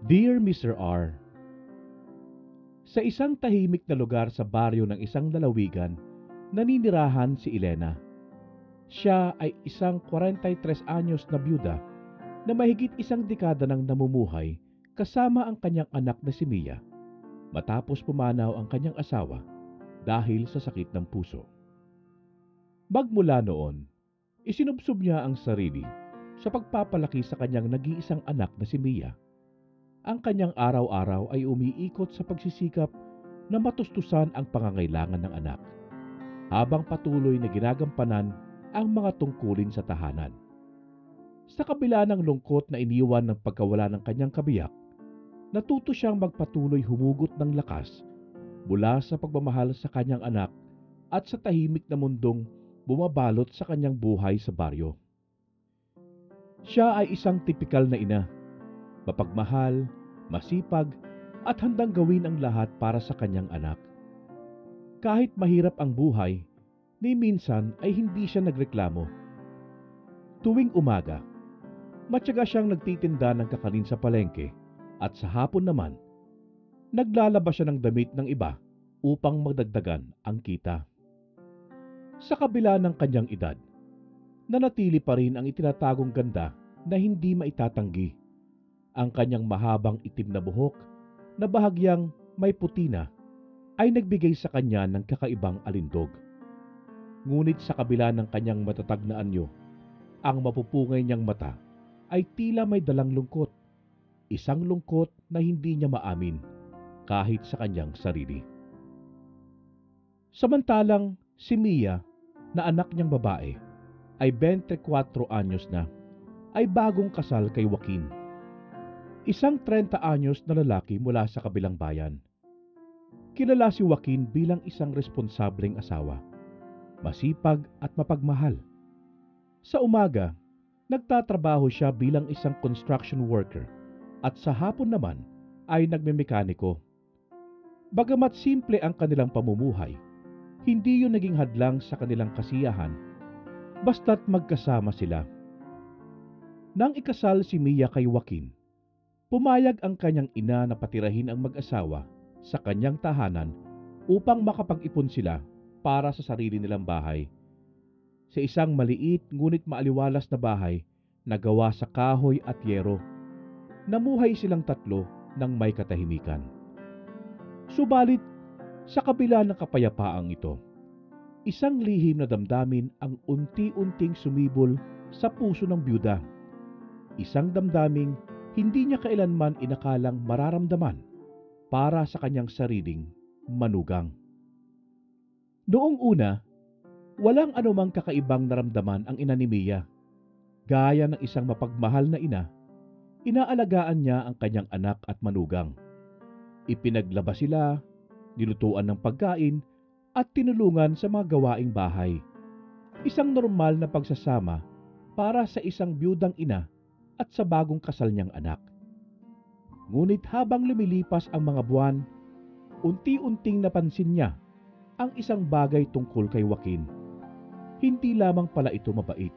Dear Mr. R. Sa isang tahimik na lugar sa baryo ng isang lalawigan, naninirahan si Elena. Siya ay isang 43 anyos na byuda na mahigit isang dekada nang namumuhay kasama ang kanyang anak na si Mia matapos pumanaw ang kanyang asawa dahil sa sakit ng puso. Magmula noon, isinubsob niya ang sarili sa pagpapalaki sa kanyang nag-iisang anak na si Mia. Ang kanyang araw-araw ay umiikot sa pagsisikap na matustusan ang pangangailangan ng anak, habang patuloy na ginagampanan ang mga tungkulin sa tahanan. Sa kabila ng lungkot na iniwan ng pagkawala ng kanyang kabiyak, natuto siyang magpatuloy humugot ng lakas mula sa pagmamahal sa kanyang anak at sa tahimik na mundong bumabalot sa kanyang buhay sa baryo. Siya ay isang tipikal na ina, mapagmahal, masipag, at handang gawin ang lahat para sa kanyang anak. Kahit mahirap ang buhay, ni minsan ay hindi siya nagreklamo. Tuwing umaga, matyaga siyang nagtitinda ng kakanin sa palengke at sa hapon naman, naglalaba siya ng damit ng iba upang magdagdagan ang kita. Sa kabila ng kanyang edad, nanatili pa rin ang itinatagong ganda na hindi maitatanggi. Ang kanyang mahabang itim na buhok na bahagyang may puti na ay nagbigay sa kanya ng kakaibang alindog. Ngunit sa kabila ng kanyang matatag na anyo, ang mapupungay niyang mata ay tila may dalang lungkot. Isang lungkot na hindi niya maamin kahit sa kanyang sarili. Samantalang si Mia, na anak niyang babae, ay 24 anyos na, ay bagong kasal kay Joaquin, isang 30 anyos na lalaki mula sa kabilang bayan. Kilala si Joaquin bilang isang responsableng asawa, masipag at mapagmahal. Sa umaga, nagtatrabaho siya bilang isang construction worker at sa hapon naman ay nagmemekaniko. Bagamat simple ang kanilang pamumuhay, hindi yun naging hadlang sa kanilang kasiyahan basta't magkasama sila. Nang ikasal si Mia kay Joaquin, pumayag ang kanyang ina na patirahin ang mag-asawa sa kanyang tahanan upang makapag-ipon sila para sa sarili nilang bahay. Sa isang maliit ngunit maaliwalas na bahay na gawa sa kahoy at yero, namuhay silang tatlo ng may katahimikan. Subalit, sa kabila ng kapayapaang ito, isang lihim na damdamin ang unti-unting sumibol sa puso ng byuda. Isang damdaming hindi niya kailanman inakalang mararamdaman para sa kanyang sariling manugang. Noong una, walang anumang kakaibang naramdaman ang ina ni Mia. Gaya ng isang mapagmahal na ina, inaalagaan niya ang kanyang anak at manugang. Ipinaglaba sila, nilutuan ng pagkain, at tinulungan sa mga gawaing bahay. Isang normal na pagsasama para sa isang byudang ina at sa bagong kasal niyang anak. Ngunit habang lumilipas ang mga buwan, unti-unting napansin niya ang isang bagay tungkol kay Joaquin. Hindi lamang pala ito mabait.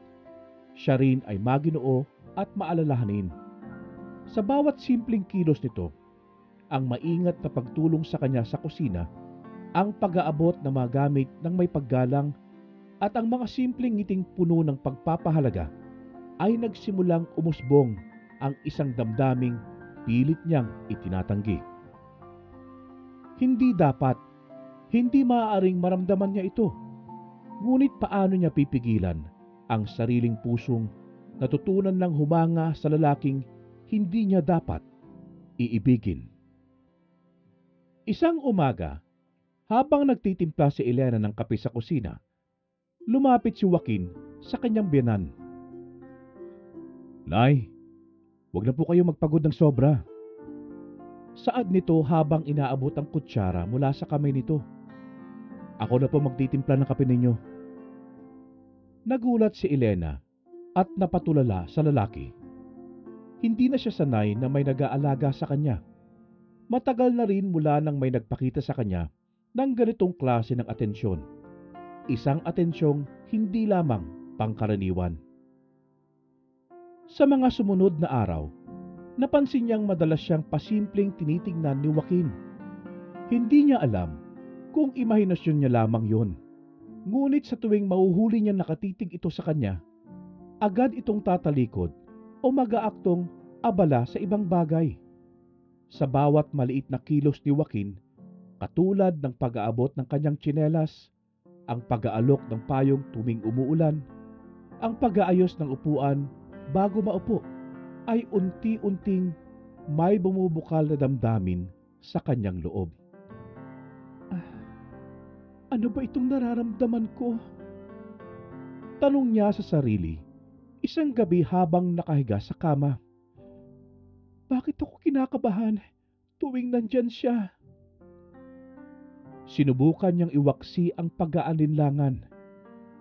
Siya rin ay maginoo at maalalahanin. Sa bawat simpleng kilos nito, ang maingat na pagtulong sa kanya sa kusina, ang pag-aabot ng mga gamit ng may paggalang, at ang mga simpleng ngiting puno ng pagpapahalaga, ay nagsimulang umusbong ang isang damdaming pilit niyang itinatanggi. Hindi dapat, hindi maaaring maramdaman niya ito. Ngunit paano niya pipigilan ang sariling pusong natutunan ng humanga sa lalaking hindi niya dapat iibigin? Isang umaga, habang nagtitimpla si Elena ng kape sa kusina, lumapit si Joaquin sa kanyang biyenan. "Nay, wag na po kayo magpagod ng sobra." Saad nito habang inaabot ang kutsara mula sa kamay nito. "Ako na po magtitimpla ng kape ninyo." Nagulat si Elena at napatulala sa lalaki. Hindi na siya sanay na may nag-aalaga sa kanya. Matagal na rin mula nang may nagpakita sa kanya ng ganitong klase ng atensyon. Isang atensyong hindi lamang pangkaraniwan. Sa mga sumunod na araw, Napansin niyang madalas siyang pasimpleng tinitingnan ni Joaquin. Hindi niya alam kung imahinasyon niya lamang yon. Ngunit sa tuwing mahuhuli niya nakatitig ito sa kanya, agad itong tatalikod o mag-aaktong abala sa ibang bagay. Sa bawat maliit na kilos ni Joaquin, katulad ng pag-aabot ng kanyang tsinelas, ang pag-aalok ng payong tuwing umuulan, ang pag-aayos ng upuan bago maupo, ay unti-unting may bumubukal na damdamin sa kanyang loob. Ano ba itong nararamdaman ko? Tanong niya sa sarili, isang gabi habang nakahiga sa kama. Bakit ako kinakabahan tuwing nandyan siya? Sinubukan niyang iwaksi ang pag-aalinlangan.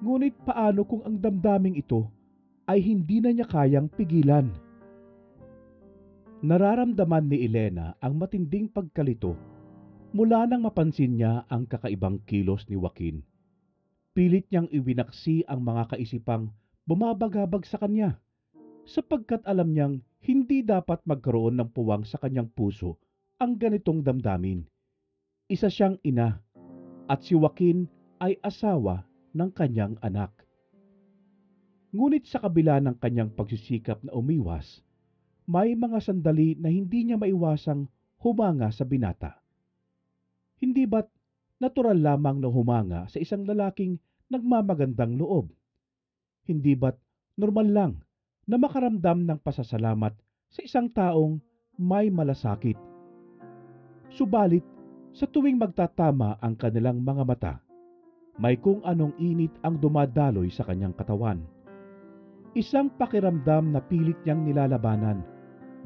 Ngunit paano kung ang damdaming ito ay hindi na niya kayang pigilan? Nararamdaman ni Elena ang matinding pagkalito mula nang mapansin niya ang kakaibang kilos ni Joaquin. Pilit niyang iwinaksi ang mga kaisipang bumabagabag sa kanya, sapagkat alam niyang hindi dapat magkaroon ng puwang sa kanyang puso ang ganitong damdamin. Isa siyang ina at si Joaquin ay asawa ng kanyang anak. Ngunit sa kabila ng kanyang pagsisikap na umiwas, may mga sandali na hindi niya maiwasang humanga sa binata. Hindi ba't natural lamang na humanga sa isang lalaking nagmamagandang loob? Hindi ba't normal lang na makaramdam ng pasasalamat sa isang taong may malasakit? Subalit, sa tuwing magtatama ang kanilang mga mata, may kung anong init ang dumadaloy sa kanyang katawan. Isang pakiramdam na pilit niyang nilalabanan,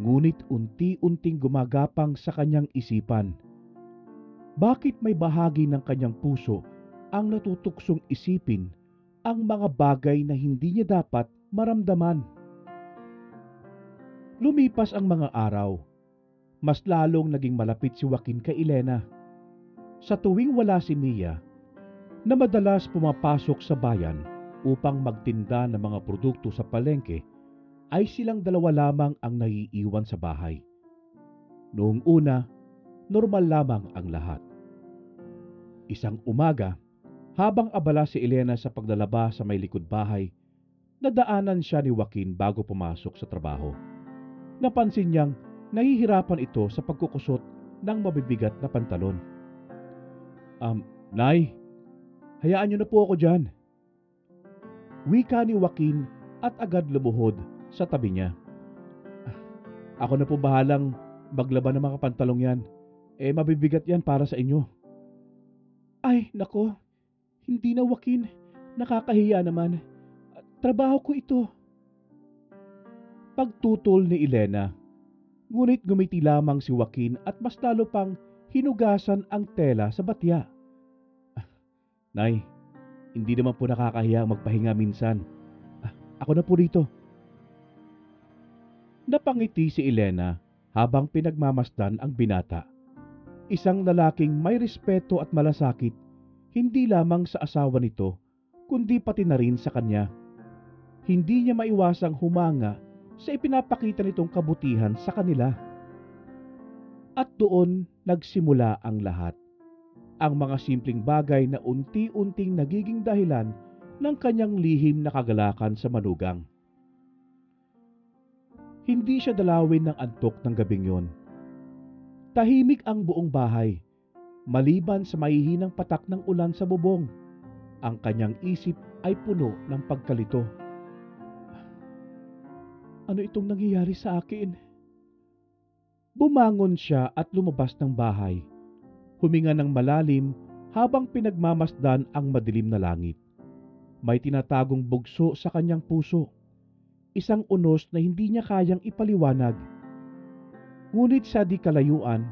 ngunit unti-unting gumagapang sa kanyang isipan. Bakit may bahagi ng kanyang puso ang natutuksong isipin ang mga bagay na hindi niya dapat maramdaman? Lumipas ang mga araw. Mas lalong naging malapit si Joaquin kay Elena. Sa tuwing wala si Mia, na madalas pumapasok sa bayan upang magtinda ng mga produkto sa palengke, ay silang dalawa lamang ang naiiwan sa bahay. Noong una, normal lamang ang lahat. Isang umaga, habang abala si Elena sa paglalaba sa may likod bahay, nadaanan siya ni Joaquin bago pumasok sa trabaho. Napansin niyang nahihirapan ito sa pagkukusot ng mabibigat na pantalon. Nay, hayaan niyo na po ako dyan. Wika ni Joaquin at agad lumuhod sa tabi niya. Ako na po bahalang maglaba ng mga pantalong yan. Mabibigat yan para sa inyo. Ay, nako. Hindi na, Joaquin. Nakakahiya naman. Trabaho ko ito. Pagtutol ni Elena. Ngunit gumiti lamang si Joaquin at mas lalo pang hinugasan ang tela sa batya. Nay, hindi naman po nakakahiya magpahinga minsan. Ako na po rito. Napangiti si Elena habang pinagmamasdan ang binata. Isang lalaking may respeto at malasakit, hindi lamang sa asawa nito, kundi pati na rin sa kanya. Hindi niya maiwasang humanga sa ipinapakita nitong kabutihan sa kanila. At doon nagsimula ang lahat. Ang mga simpleng bagay na unti-unting nagiging dahilan ng kanyang lihim na kagalakan sa manugang. Hindi siya dalawin ng antok ng gabing yon. Tahimik ang buong bahay, maliban sa mahihinang patak ng ulan sa bubong. Ang kanyang isip ay puno ng pagkalito. Ano itong nangyayari sa akin? Bumangon siya at lumabas ng bahay. Huminga ng malalim habang pinagmamasdan ang madilim na langit. May tinatagong bugso sa kanyang puso. Isang unos na hindi niya kayang ipaliwanag. Ngunit sa di kalayuan,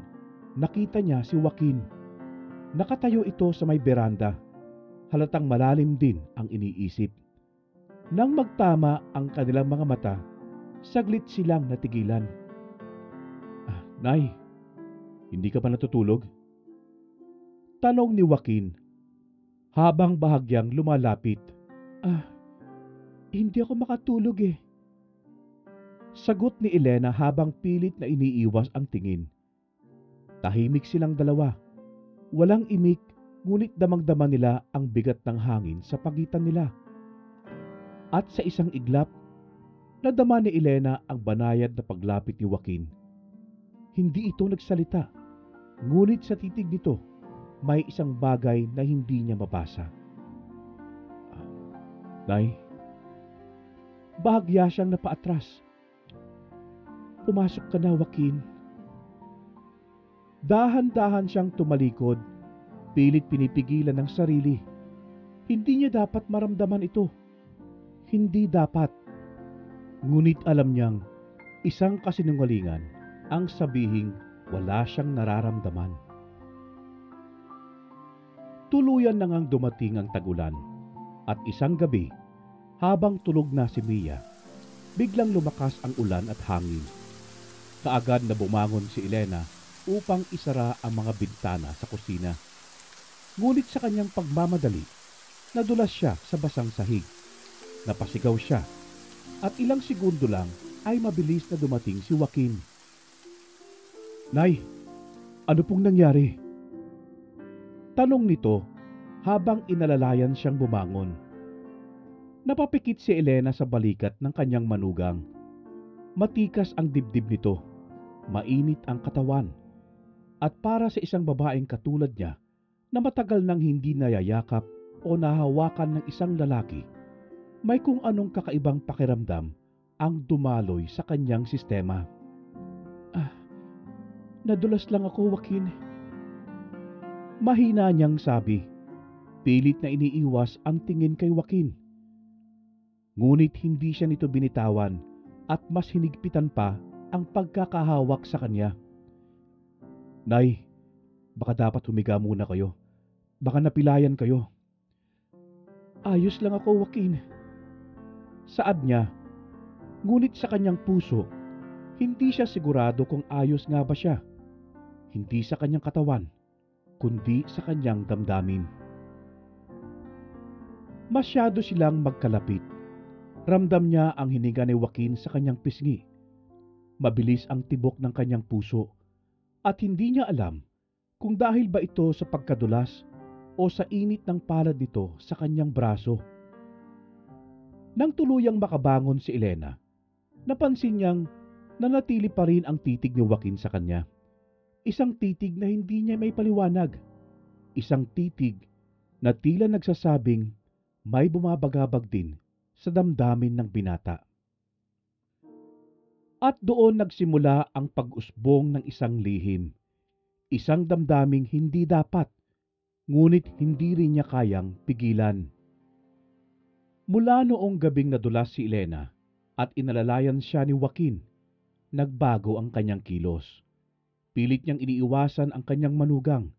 nakita niya si Joaquin. Nakatayo ito sa may beranda. Halatang malalim din ang iniisip. Nang magtama ang kanilang mga mata, saglit silang natigilan. Nay, hindi ka pa natutulog? Tanong ni Joaquin habang bahagyang lumalapit. Hindi ako makatulog eh. Sagot ni Elena habang pilit na iniiwas ang tingin. Tahimik silang dalawa. Walang imik, ngunit damang-dama nila ang bigat ng hangin sa pagitan nila. At sa isang iglap, nadama ni Elena ang banayad na paglapit ni Joaquin. Hindi ito nagsalita, ngunit sa titig nito, may isang bagay na hindi niya mabasa. Nay, bahagya siyang napaatras. Pumasok ka na, Joaquin. Dahan-dahan siyang tumalikod, pilit pinipigilan ng sarili. Hindi niya dapat maramdaman ito. Hindi dapat. Ngunit alam niyang isang kasinungalingan ang sabihing wala siyang nararamdaman. Tuluyan na ngang dumating ang tag-ulan at isang gabi, habang tulog na si Mia, biglang lumakas ang ulan at hangin. Kaagad na bumangon si Elena upang isara ang mga bintana sa kusina. Ngunit sa kanyang pagmamadali, nadulas siya sa basang sahig. Napasigaw siya at ilang segundo lang ay mabilis na dumating si Joaquin. Nay, ano pong nangyari? Tanong nito habang inalalayan siyang bumangon. Napapikit si Elena sa balikat ng kanyang manugang. Matikas ang dibdib nito, mainit ang katawan, at para sa isang babaeng katulad niya na matagal nang hindi nayayakap o nahawakan ng isang lalaki, may kung anong kakaibang pakiramdam ang dumaloy sa kanyang sistema. Nadulas lang ako, Joaquin. Mahina niyang sabi. Pilit na iniiwas ang tingin kay Joaquin. Ngunit hindi siya nito binitawan at mas hinigpitan pa ang pagkakahawak sa kanya. Nay, baka dapat humiga muna kayo. Baka napilayan kayo. Ayos lang ako, Joaquin. Saad niya. Ngunit sa kanyang puso, hindi siya sigurado kung ayos nga ba siya. Hindi sa kanyang katawan, kundi sa kanyang damdamin. Masyado silang magkalapit. Ramdam niya ang hininga ni Joaquin sa kanyang pisngi. Mabilis ang tibok ng kanyang puso at hindi niya alam kung dahil ba ito sa pagkadulas o sa init ng palad nito sa kanyang braso. Nang tuluyang makabangon si Elena, napansin niyang nanatili pa rin ang titig ni Joaquin sa kanya. Isang titig na hindi niya may paliwanag. Isang titig na tila nagsasabing may bumabagabag din sa damdamin ng binata. At doon nagsimula ang pag-usbong ng isang lihim. Isang damdaming hindi dapat, ngunit hindi rin niya kayang pigilan. Mula noong gabing nadulas si Elena at inalalayan siya ni Joaquin, nagbago ang kanyang kilos. Pilit niyang iniiwasan ang kanyang manugang,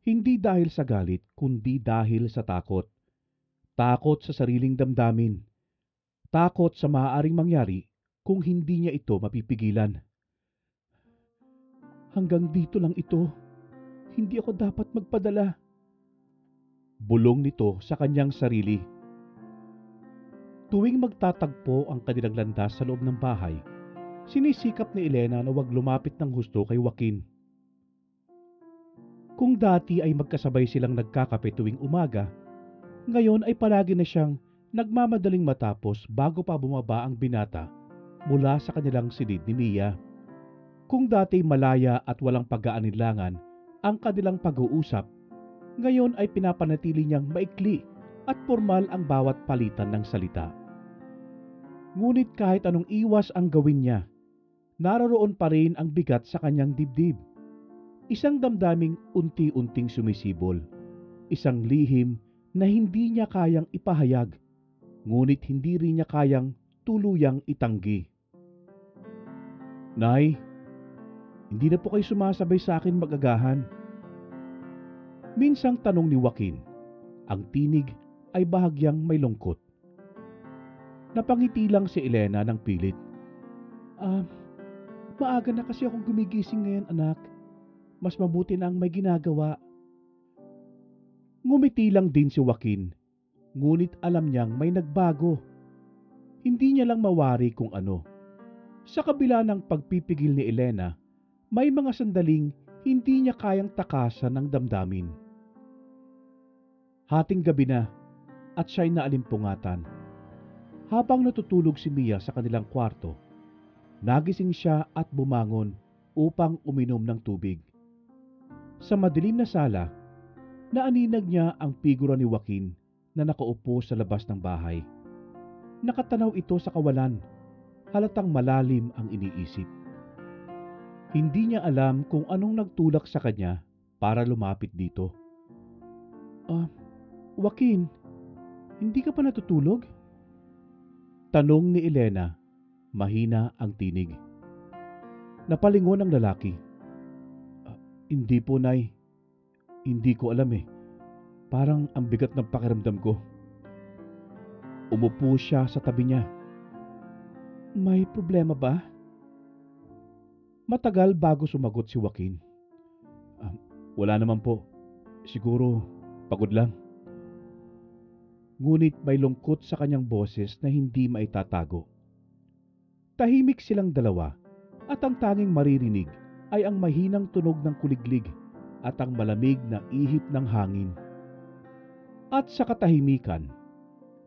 hindi dahil sa galit kundi dahil sa takot. Takot sa sariling damdamin. Takot sa maaaring mangyari kung hindi niya ito mapipigilan. Hanggang dito lang ito. Hindi ako dapat magpadala. Bulong nito sa kanyang sarili. Tuwing magtatagpo ang kanilang landas sa loob ng bahay, sinisikap ni Elena na huwag lumapit ng husto kay Joaquin. Kung dati ay magkasabay silang nagkakape tuwing umaga, ngayon ay palagi na siyang nagmamadaling matapos bago pa bumaba ang binata mula sa kanilang silid ni Mia. Kung dati malaya at walang pag-aalinlangan ang kanilang pag-uusap, ngayon ay pinapanatili niyang maikli at formal ang bawat palitan ng salita. Ngunit kahit anong iwas ang gawin niya, naroroon pa rin ang bigat sa kanyang dibdib. Isang damdaming unti-unting sumisibol. Isang lihim na hindi niya kayang ipahayag, ngunit hindi rin niya kayang tuluyang itanggi. Nay, hindi na po kayo sumasabay sa akin mag-agahan. Minsang tanong ni Joaquin. Ang tinig ay bahagyang may lungkot. Napangiti lang si Elena ng pilit. Maaga na kasi akong gumigising ngayon, anak. Mas mabuti na ang may ginagawa. Ngumiti lang din si Joaquin, ngunit alam niyang may nagbago. Hindi niya lang mawari kung ano. Sa kabila ng pagpipigil ni Elena, may mga sandaling hindi niya kayang takasan ng damdamin. Hating gabi na at siya'y naalimpungatan. Habang natutulog si Mia sa kanilang kwarto, nagising siya at bumangon upang uminom ng tubig. Sa madilim na sala, naaninag niya ang figura ni Joaquin na nakaupo sa labas ng bahay. Nakatanaw ito sa kawalan, halatang malalim ang iniisip. Hindi niya alam kung anong nagtulak sa kanya para lumapit dito. Joaquin, hindi ka pa natutulog? Tanong ni Elena, mahina ang tinig. Napalingon ang lalaki. Hindi po, Nay. Hindi ko alam eh. Parang ang bigat ng pakiramdam ko. Umupo siya sa tabi niya. May problema ba? Matagal bago sumagot si Joaquin. Wala naman po. Siguro pagod lang. Ngunit may lungkot sa kanyang boses na hindi maitatago. Tahimik silang dalawa at ang tanging maririnig ay ang mahinang tunog ng kuliglig at ang malamig na ihip ng hangin. At sa katahimikan,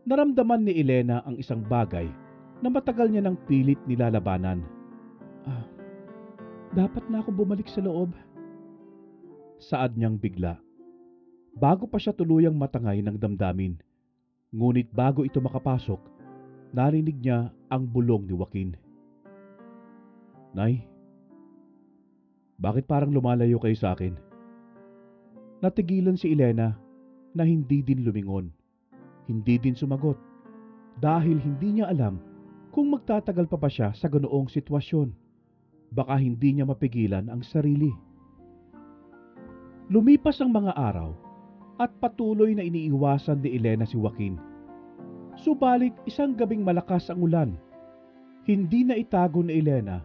naramdaman ni Elena ang isang bagay na matagal niya nang pilit nilalabanan. Dapat na ako bumalik sa loob. Saad niyang bigla. Bago pa siya tuluyang matangay ng damdamin. Ngunit bago ito makapasok, narinig niya ang bulong ni Joaquin. Nay, bakit parang lumalayo kayo sa akin? Natigilan si Elena na hindi din lumingon, hindi din sumagot, dahil hindi niya alam kung magtatagal pa ba siya sa ganoong sitwasyon. Baka hindi niya mapigilan ang sarili. Lumipas ang mga araw at patuloy na iniiwasan ni Elena si Joaquin. Subalit isang gabing malakas ang ulan. Hindi na itago ni Elena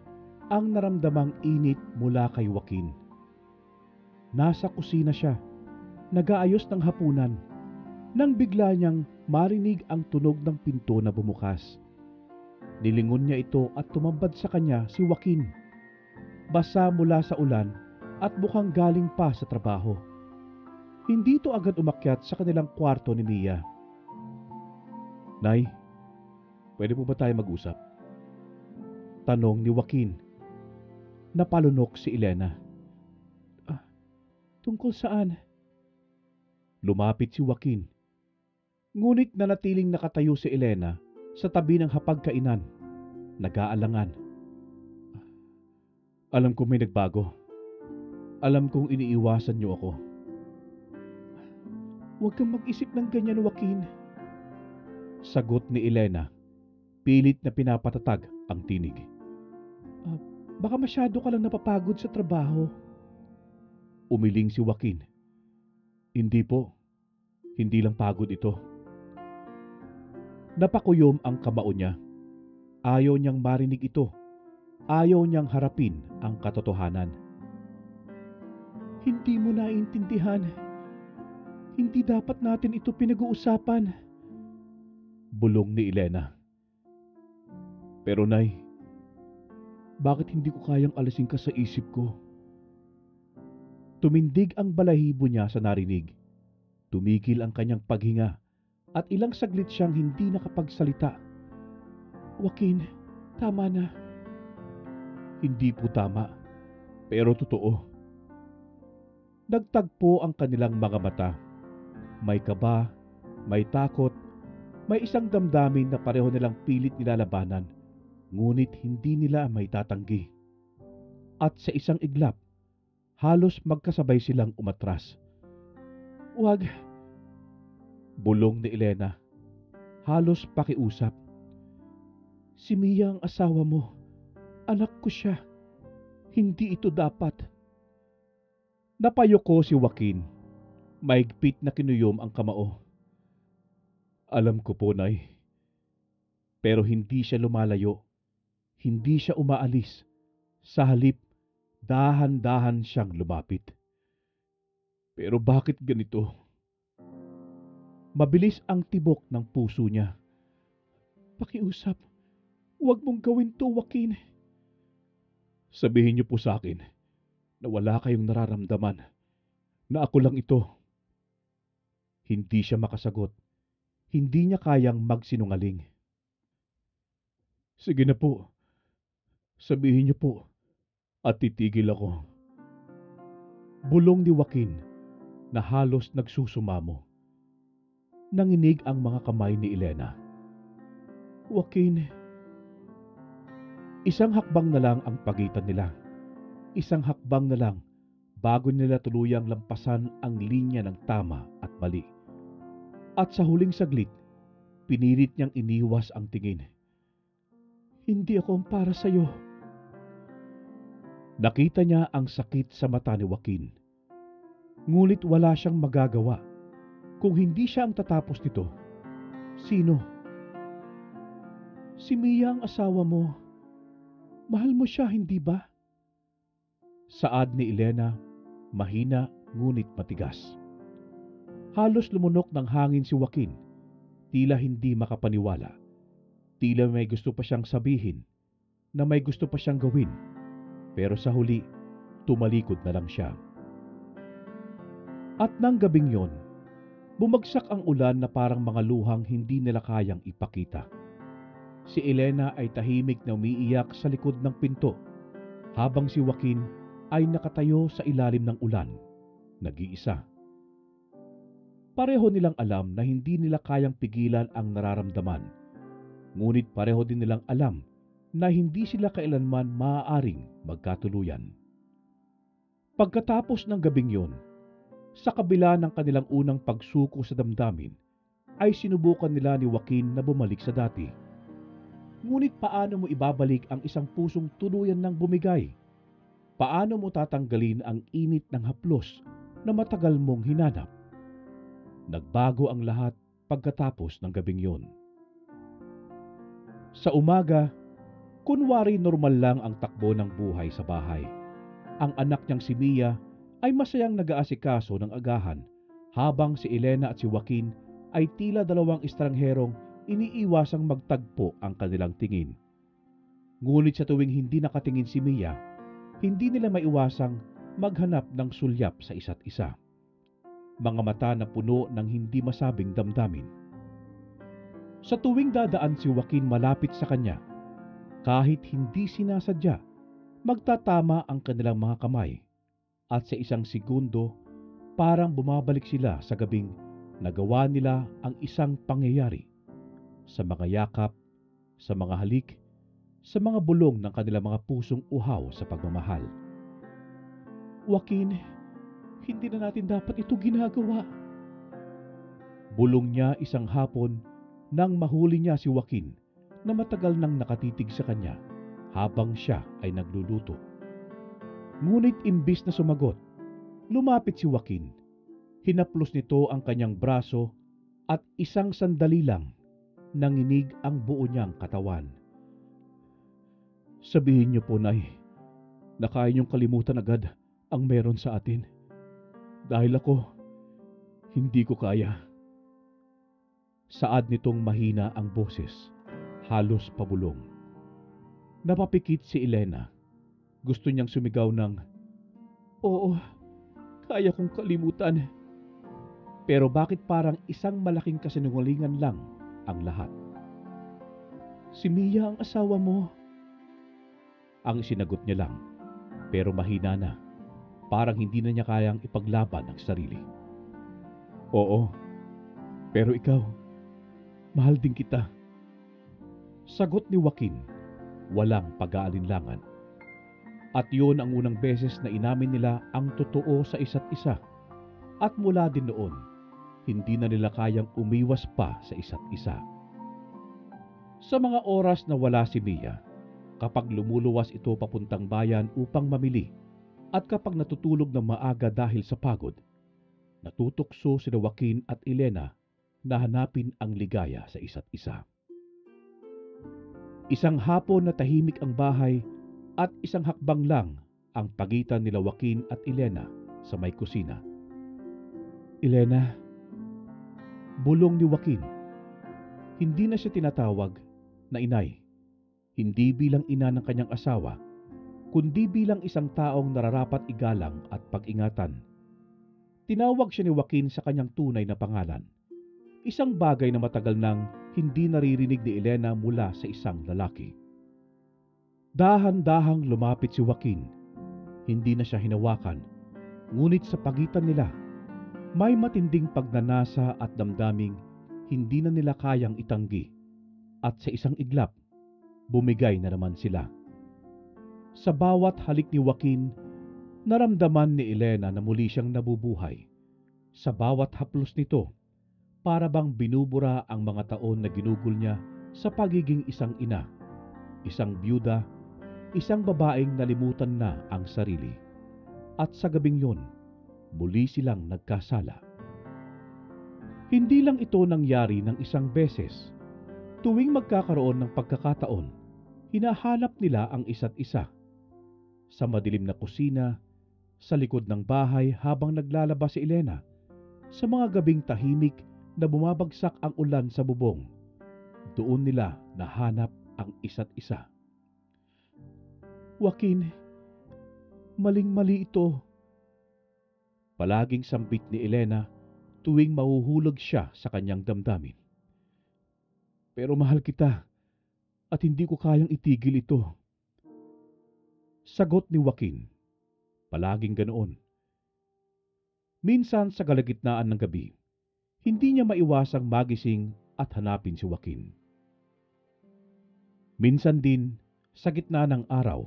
ang naramdamang init mula kay Joaquin. Nasa kusina siya, nag-aayos ng hapunan, nang bigla niyang marinig ang tunog ng pinto na bumukas. Nilingon niya ito at tumambad sa kanya si Joaquin. Basa mula sa ulan at mukhang galing pa sa trabaho. Hindi ito agad umakyat sa kanilang kwarto ni Mia. Nay, pwede po ba tayo mag-usap? Tanong ni Joaquin. Napalunok si Elena. Tungkol saan? Lumapit si Joaquin. Ngunit nanatiling nakatayo si Elena sa tabi ng hapagkainan, nag-aalangan. Alam kong may nagbago. Alam kong iniiwasan niyo ako. Huwag kang mag-isip ng ganyan, Joaquin. Sagot ni Elena, pilit na pinapatatag ang tinig. Baka masyado ka lang napapagod sa trabaho. Umiling si Joaquin. Hindi po. Hindi lang pagod ito. Napakuyom ang kamao niya. Ayaw niyang marinig ito. Ayaw niyang harapin ang katotohanan. Hindi mo naiintindihan. Hindi dapat natin ito pinag-uusapan. Bulong ni Elena. Pero Nay, bakit hindi ko kayang alisin ka sa isip ko? Tumindig ang balahibo niya sa narinig. Tumigil ang kanyang paghinga at ilang saglit siyang hindi nakapagsalita. Joaquin, tama na. Hindi po tama, pero totoo. Nagtagpo ang kanilang mga mata. May kaba, may takot, may isang damdamin na pareho nilang pilit nilalabanan, ngunit hindi nila may tatanggi. At sa isang iglap, halos magkasabay silang umatras. Wag! Bulong ni Elena, halos pakiusap. Si Mia ang asawa mo. Anak ko siya. Hindi ito dapat. Napayuko si Joaquin. Maigpit na kinuyom ang kamao. Alam ko po, Nay. Pero hindi siya lumalayo. Hindi siya umaalis. Sa halip, dahan-dahan siyang lumapit. Pero bakit ganito? Mabilis ang tibok ng puso niya. Pakiusap. Huwag mong gawin to, Joaquin. Sabihin niyo po sa akin na wala kayong nararamdaman, na ako lang ito. Hindi siya makasagot. Hindi niya kayang magsinungaling. Sige na po, sabihin niyo po at titigil ako. Bulong ni Joaquin na halos nagsusumamo. Nanginig ang mga kamay ni Elena. Joaquin, isang hakbang na lang ang pagitan nila. Isang hakbang na lang bago nila tuluyang lampasan ang linya ng tama at mali. At sa huling saglit, pinilit niyang iniwas ang tingin. Hindi ako ang para sa iyo. Nakita niya ang sakit sa mata ni Joaquin. Ngunit wala siyang magagawa. Kung hindi siya ang tatapos nito, sino? Si Mia ang asawa mo. Mahal mo siya, hindi ba? Saad ni Elena, mahina ngunit matigas. Halos lumunok ng hangin si Joaquin. Tila hindi makapaniwala. Tila may gusto pa siyang sabihin, na may gusto pa siyang gawin. Pero sa huli, tumalikod na lang siya. At nang gabing yon, bumagsak ang ulan na parang mga luhang hindi nila kayang ipakita. Si Elena ay tahimik na umiiyak sa likod ng pinto, habang si Joaquin ay nakatayo sa ilalim ng ulan, nag-iisa. Pareho nilang alam na hindi nila kayang pigilan ang nararamdaman, ngunit pareho din nilang alam na hindi sila kailanman maaaring magkatuluyan. Pagkatapos ng gabing yon, sa kabila ng kanilang unang pagsuko sa damdamin, ay sinubukan nila ni Joaquin na bumalik sa dati. Ngunit paano mo ibabalik ang isang pusong tuluyan ng bumigay? Paano mo tatanggalin ang init ng haplos na matagal mong hinanap? Nagbago ang lahat pagkatapos ng gabing yon. Sa umaga, kunwari normal lang ang takbo ng buhay sa bahay. Ang anak niyang si Mia ay masayang nag-aasikaso ng agahan, habang si Elena at si Joaquin ay tila dalawang estrangherong iniiwasang magtagpo ang kanilang tingin. Ngunit sa tuwing hindi nakatingin si Mia, hindi nila maiwasang maghanap ng sulyap sa isa't isa. Mga mata na puno ng hindi masabing damdamin. Sa tuwing dadaan si Joaquin malapit sa kanya, kahit hindi sinasadya, magtatama ang kanilang mga kamay, at sa isang segundo, parang bumabalik sila sa gabing nagawa nila ang isang pangyayari. Sa mga yakap, sa mga halik, sa mga bulong ng kanilang mga pusong uhaw sa pagmamahal. Joaquin, hindi na natin dapat ito ginagawa. Bulong niya isang hapon nang mahuli niya si Joaquin na matagal nang nakatitig sa kanya habang siya ay nagluluto. Ngunit imbis na sumagot, lumapit si Joaquin. Hinaplos nito ang kanyang braso at isang sandali lang nanginig ang buo niyang katawan. Sabihin niyo po, Nay, na kaya niyong kalimutan agad ang meron sa atin. Dahil ako, hindi ko kaya. Saad nitong mahina ang boses, halos pabulong. Napapikit si Elena. Gusto niyang sumigaw ng, "Oo, kaya kong kalimutan." Pero bakit parang isang malaking kasinungalingan lang ang lahat? Si Mia ang asawa mo. Ang sinagot niya lang, pero mahina na. Parang hindi na niya kayang ipaglaban ang sarili. Oo, pero ikaw, mahal din kita. Sagot ni Joaquin, walang pag-aalinlangan. At yun ang unang beses na inamin nila ang totoo sa isa't isa. At mula din noon, hindi na nila kayang umiwas pa sa isa't isa. Sa mga oras na wala si Mia, kapag lumuluwas ito papuntang bayan upang mamili, at kapag natutulog ng maaga dahil sa pagod, natutokso sina Joaquin at Elena na hanapin ang ligaya sa isa't isa. Isang hapon na tahimik ang bahay at isang hakbang lang ang pagitan nila Joaquin at Elena sa may kusina. Elena, bulong ni Joaquin. Hindi na siya tinatawag na inay, hindi bilang ina ng kanyang asawa, kundi bilang isang taong nararapat igalang at pag-ingatan. Tinawag siya ni Joaquin sa kanyang tunay na pangalan, isang bagay na matagal nang hindi naririnig ni Elena mula sa isang lalaki. Dahan-dahang lumapit si Joaquin. Hindi na siya hinawakan, ngunit sa pagitan nila, may matinding pagnanasa at damdaming hindi na nila kayang itanggi, at sa isang iglap, bumigay na naman sila. Sa bawat halik ni Joaquin, naramdaman ni Elena na muli siyang nabubuhay. Sa bawat haplos nito, para bang binubura ang mga taon na ginugol niya sa pagiging isang ina, isang byuda, isang babaeng nalimutan na ang sarili. At sa gabing yun, muli silang nagkasala. Hindi lang ito nangyari ng isang beses. Tuwing magkakaroon ng pagkakataon, hinahanap nila ang isa't isa. Sa madilim na kusina, sa likod ng bahay habang naglalaba si Elena, sa mga gabing tahimik na bumabagsak ang ulan sa bubong, doon nila nahanap ang isa't isa. Joaquin, maling-mali ito. Palaging sambit ni Elena tuwing mahuhulog siya sa kanyang damdamin. Pero mahal kita at hindi ko kayang itigil ito. Sagot ni Joaquin, palaging ganoon. Minsan sa kalagitnaan ng gabi, hindi niya maiwasang magising at hanapin si Joaquin. Minsan din, sa gitna ng araw,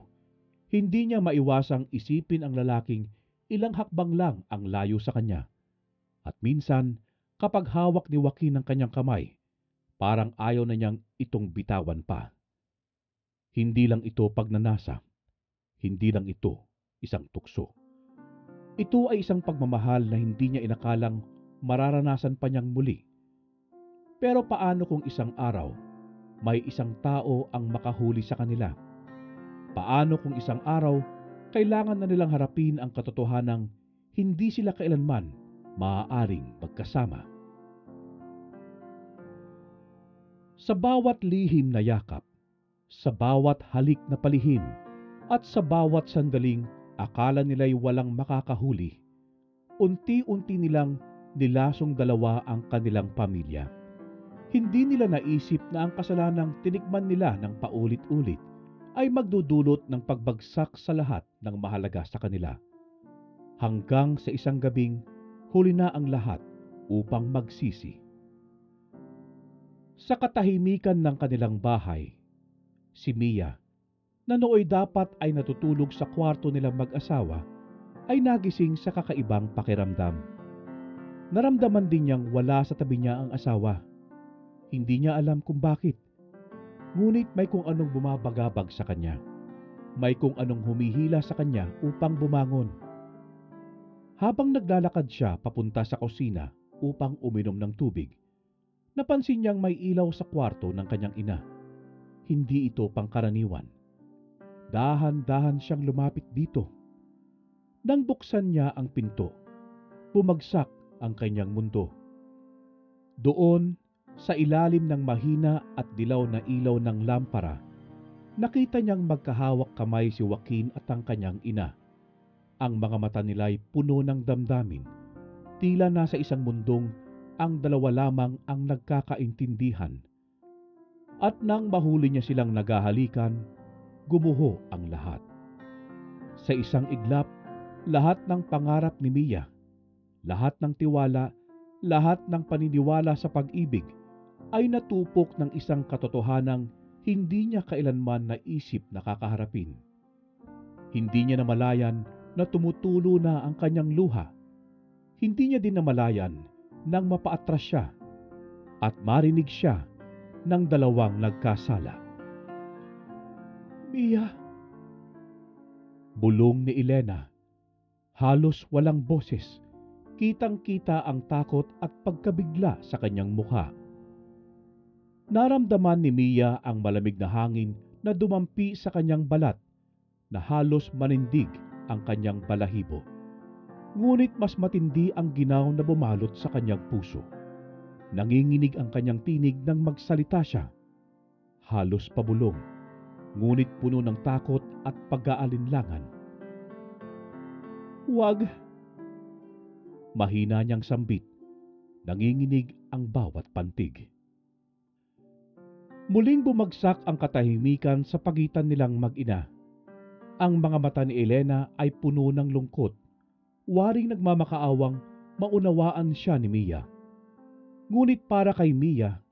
hindi niya maiwasang isipin ang lalaking ilang hakbang lang ang layo sa kanya. At minsan, kapag hawak ni Joaquin ang kanyang kamay, parang ayaw na niyang itong bitawan pa. Hindi lang ito pagnanasa, hindi lang ito isang tukso. Ito ay isang pagmamahal na hindi niya inakalang mararanasan pa niyang muli. Pero paano kung isang araw, may isang tao ang makahuli sa kanila? Paano kung isang araw, kailangan na nilang harapin ang katotohanang hindi sila kailanman maaaring magkasama? Sa bawat lihim na yakap, sa bawat halik na palihim, at sa bawat sandaling akala nila'y walang makakahuli, unti-unti nilang nilasong dalawa ang kanilang pamilya. Hindi nila naisip na ang kasalanang tinikman nila ng paulit-ulit ay magdudulot ng pagbagsak sa lahat ng mahalaga sa kanila. Hanggang sa isang gabing huli na ang lahat upang magsisi. Sa katahimikan ng kanilang bahay, si Mia, na nooy dapat ay natutulog sa kwarto nilang mag-asawa, ay nagising sa kakaibang pakiramdam. Naramdaman din niyang wala sa tabi niya ang asawa. Hindi niya alam kung bakit. Ngunit may kung anong bumabagabag sa kanya. May kung anong humihila sa kanya upang bumangon. Habang naglalakad siya papunta sa kusina upang uminom ng tubig, napansin niyang may ilaw sa kwarto ng kanyang ina. Hindi ito pangkaraniwan. Dahan-dahan siyang lumapit dito. Nang buksan niya ang pinto, bumagsak ang kanyang mundo. Doon, sa ilalim ng mahina at dilaw na ilaw ng lampara, nakita niyang magkahawak kamay si Joaquin at ang kanyang ina. Ang mga mata nila'y puno ng damdamin, tila nasa isang mundong ang dalawa lamang ang nagkakaintindihan. At nang mahuli niya silang naghahalikan, gumuho ang lahat. Sa isang iglap, lahat ng pangarap ni Mia, lahat ng tiwala, lahat ng paniniwala sa pag-ibig ay natupok ng isang katotohanang hindi niya kailanman naisip na kakaharapin. Hindi niya namalayan na tumutulo na ang kanyang luha. Hindi niya din namalayan nang mapaatras siya at marinig siya ng dalawang nagkasala. Mia! Bulong ni Elena. Halos walang boses. Kitang-kita ang takot at pagkabigla sa kanyang mukha. Naramdaman ni Mia ang malamig na hangin na dumampi sa kanyang balat, na halos manindig ang kanyang balahibo. Ngunit mas matindi ang ginaw na bumalot sa kanyang puso. Nanginginig ang kanyang tinig nang magsalita siya. Halos pabulong. ngunit puno ng takot at pag-aalinlangan. "Huwag!" Mahina niyang sambit, nanginginig ang bawat pantig. Muling bumagsak ang katahimikan sa pagitan nilang mag-ina. Ang mga mata ni Elena ay puno ng lungkot, waring nagmamakaawang maunawaan siya ni Mia. Ngunit para kay Mia,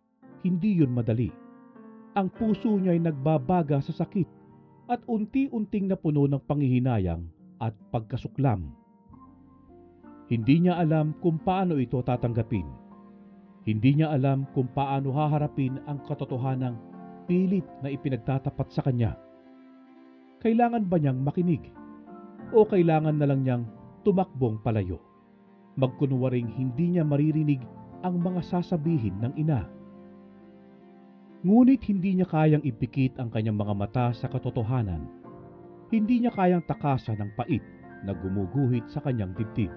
hindi yun madali. Ang puso niya ay nagbabaga sa sakit at unti-unting napuno ng panghihinayang at pagkasuklam. Hindi niya alam kung paano ito tatanggapin. Hindi niya alam kung paano haharapin ang katotohanang pilit na ipinagtatapat sa kanya. Kailangan ba niyang makinig? O kailangan na lang niyang tumakbong palayo? Magkunwaring hindi niya maririnig ang mga sasabihin ng ina. Ngunit hindi niya kayang ipikit ang kanyang mga mata sa katotohanan. Hindi niya kayang takasan ng pait na gumuguhit sa kanyang dibdib.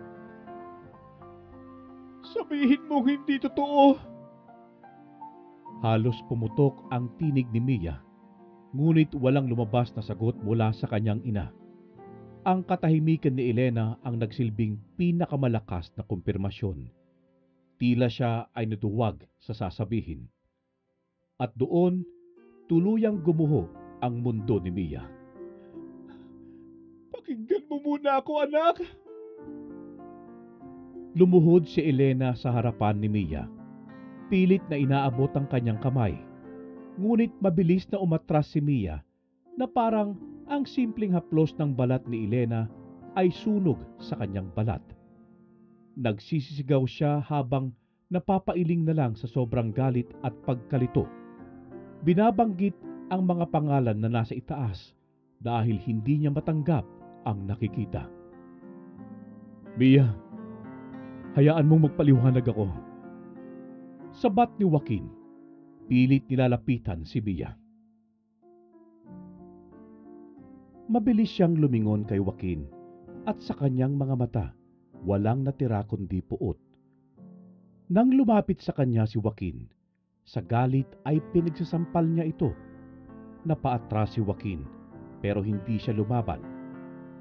"Sabihin mong hindi totoo!" Halos pumutok ang tinig ni Mia, ngunit walang lumabas na sagot mula sa kanyang ina. Ang katahimikan ni Elena ang nagsilbing pinakamalakas na kumpirmasyon. Tila siya ay natuwag sa sasabihin. At doon, tuluyang gumuho ang mundo ni Mia. "Pakinggan mo muna ako, anak!" Lumuhod si Elena sa harapan ni Mia. Pilit na inaabot ang kanyang kamay. Ngunit mabilis na umatras si Mia na parang ang simpleng haplos ng balat ni Elena ay sunog sa kanyang balat. Nagsisisigaw siya habang napapailing na lang sa sobrang galit at pagkalito. Binabanggit ang mga pangalan na nasa itaas dahil hindi niya matanggap ang nakikita. "Mia, hayaan mong magpaliwanag ako." Sabat ni Joaquin, pilit nilalapitan si Mia. Mabilis siyang lumingon kay Joaquin at sa kanyang mga mata, walang natira kundi puot. Nang lumapit sa kanya si Joaquin, sa galit ay pinagsasampal niya ito. Napaatras si Joaquin pero hindi siya lumaban.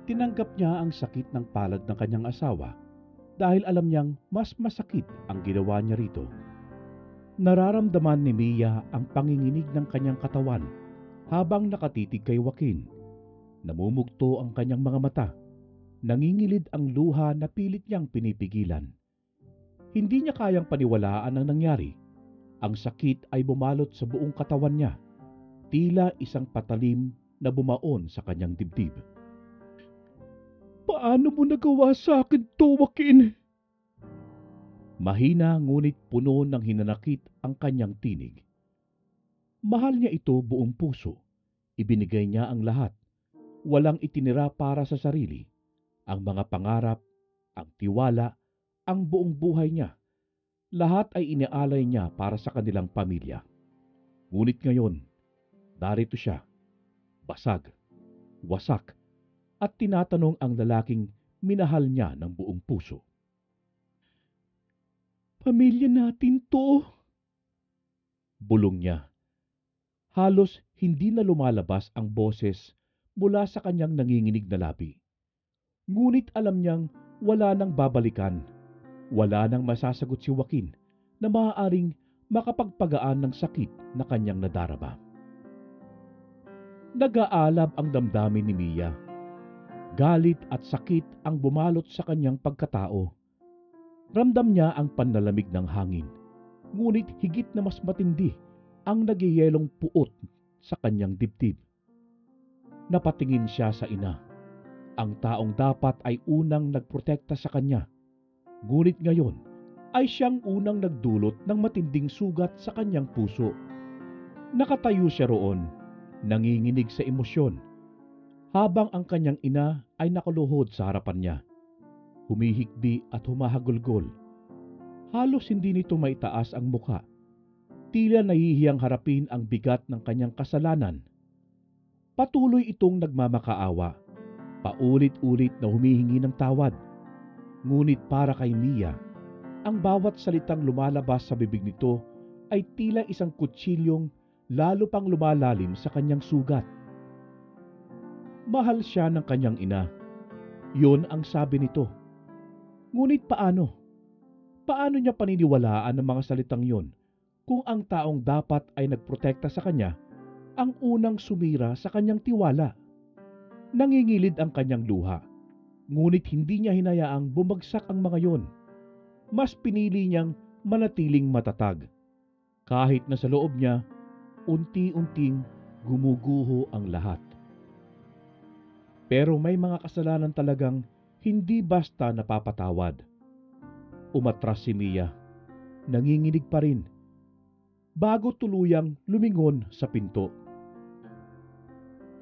Tinanggap niya ang sakit ng palad ng kanyang asawa dahil alam niyang mas masakit ang ginawa niya rito. Nararamdaman ni Mia ang panginginig ng kanyang katawan habang nakatitig kay Joaquin. Namumugto ang kanyang mga mata. Nangingilid ang luha na pilit niyang pinipigilan. Hindi niya kayang paniwalaan ang nangyari. Ang sakit ay bumalot sa buong katawan niya, tila isang patalim na bumaon sa kanyang dibdib. "Paano mo nagawa sa akin to, Joaquin?" Mahina ngunit puno ng hinanakit ang kanyang tinig. Mahal niya ito buong puso. Ibinigay niya ang lahat. Walang itinira para sa sarili. Ang mga pangarap, ang tiwala, ang buong buhay niya. Lahat ay inialay niya para sa kanilang pamilya. Ngunit ngayon, darito siya, basag, wasak, at tinatanong ang lalaking minahal niya ng buong puso. "Pamilya natin to," bulong niya. Halos hindi na lumalabas ang boses mula sa kanyang nanginginig na labi. Ngunit alam niyang wala nang babalikan. Wala nang masasagot si Joaquin na maaaring makapagpagaan ng sakit na kanyang nadarama. Nag-aalab ang damdamin ni Mia. Galit at sakit ang bumalot sa kanyang pagkatao. Ramdam niya ang panlalamig ng hangin, ngunit higit na mas matindi ang nagyayelong puot sa kanyang dibdib. Napatingin siya sa ina. Ang taong dapat ay unang nagprotekta sa kanya. Ngunit ngayon ay siyang unang nagdulot ng matinding sugat sa kanyang puso. Nakatayo siya roon, nanginginig sa emosyon, habang ang kanyang ina ay nakaluhod sa harapan niya. Humihikbi at humahagulgol. Halos hindi nito maitaas ang mukha. Tila nahihiyang harapin ang bigat ng kanyang kasalanan. Patuloy itong nagmamakaawa, paulit-ulit na humihingi ng tawad. Ngunit para kay Mia, ang bawat salitang lumalabas sa bibig nito ay tila isang kutsilyong lalo pang lumalalim sa kanyang sugat. Mahal siya ng kanyang ina. Yun ang sabi nito. Ngunit paano? Paano niya paniniwalaan ang mga salitang yun kung ang taong dapat ay nagprotekta sa kanya ang unang sumira sa kanyang tiwala? Nangingilid ang kanyang luha, ngunit hindi niya hinayaang bumagsak ang mga yon. Mas pinili niyang manatiling matatag, kahit na sa loob niya, unti-unting gumuguho ang lahat. Pero may mga kasalanan talagang hindi basta napapatawad. Umatras si Mia, nanginginig pa rin, bago tuluyang lumingon sa pinto.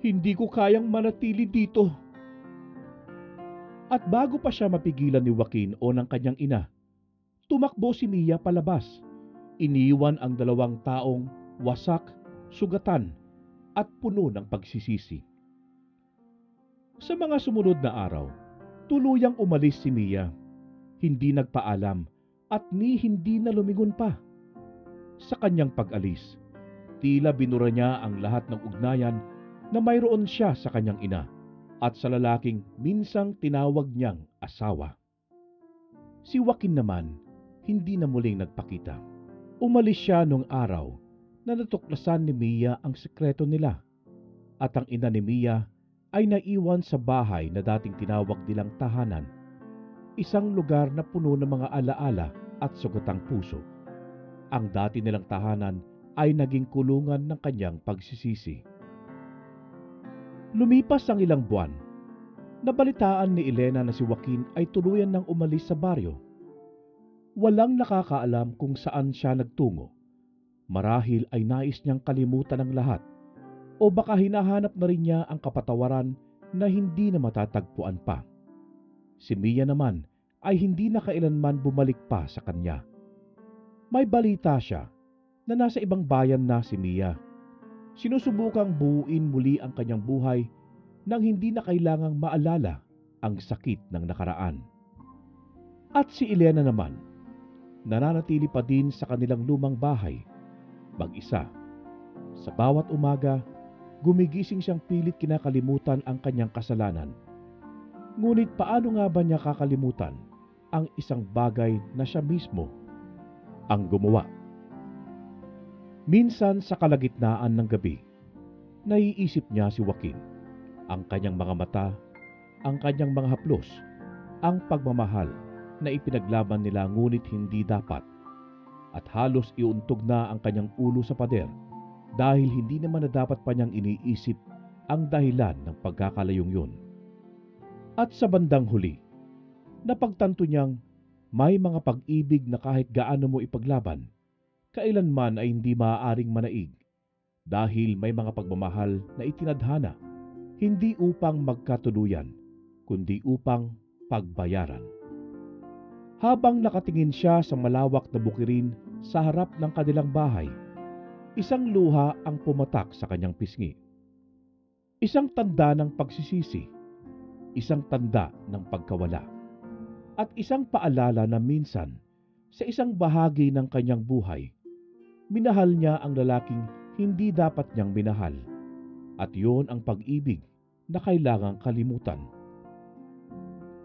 Hindi ko kayang manatili dito. At bago pa siya mapigilan ni Joaquin o ng kanyang ina, tumakbo si Mia palabas. Iniwan ang dalawang taong wasak, sugatan, at puno ng pagsisisi. Sa mga sumunod na araw, tuluyang umalis si Mia. Hindi nagpaalam at hindi na lumingon pa. Sa kanyang pag-alis, tila binura niya ang lahat ng ugnayan na mayroon siya sa kanyang ina at sa lalaking minsang tinawag niyang asawa. Si Joaquin naman, hindi na muling nagpakita. Umalis siya nung araw na natuklasan ni Mia ang sekreto nila at ang ina ni Mia ay naiwan sa bahay na dating tinawag nilang tahanan, isang lugar na puno ng mga alaala at sugatang puso. Ang dati nilang tahanan ay naging kulungan ng kanyang pagsisisi. Lumipas ang ilang buwan, nabalitaan ni Elena na si Joaquin ay tuluyan ng umalis sa baryo. Walang nakakaalam kung saan siya nagtungo. Marahil ay nais niyang kalimutan ang lahat, o baka hinahanap na rin niya ang kapatawaran na hindi na matatagpuan pa. Si Mia naman ay hindi na kailanman bumalik pa sa kanya. May balita siya na nasa ibang bayan na si Mia. Sinusubukang buuin muli ang kanyang buhay nang hindi na kailangang maalala ang sakit ng nakaraan. At si Elena naman, nananatili pa din sa kanilang lumang bahay, mag-isa. Sa bawat umaga, gumigising siyang pilit kinakalimutan ang kanyang kasalanan. Ngunit paano nga ba niya kakalimutan ang isang bagay na siya mismo ang gumawa? Minsan sa kalagitnaan ng gabi, naiisip niya si Joaquin, ang kanyang mga mata, ang kanyang mga haplos, ang pagmamahal na ipinaglaban nila ngunit hindi dapat, at halos iuntog na ang kanyang ulo sa pader dahil hindi naman na dapat pa niyang iniisip ang dahilan ng pagkakalayong yun. At sa bandang huli, napagtanto niyang may mga pag-ibig na kahit gaano mo ipaglaban, kailanman ay hindi maaaring manaig dahil may mga pagmamahal na itinadhana hindi upang magkatuluyan, kundi upang pagbayaran. Habang nakatingin siya sa malawak na bukirin sa harap ng kanilang bahay, isang luha ang pumatak sa kanyang pisngi. Isang tanda ng pagsisisi, isang tanda ng pagkawala, at isang paalala na minsan, sa isang bahagi ng kanyang buhay, minahal niya ang lalaking hindi dapat niyang minahal, at yun ang pag-ibig na kailangang kalimutan.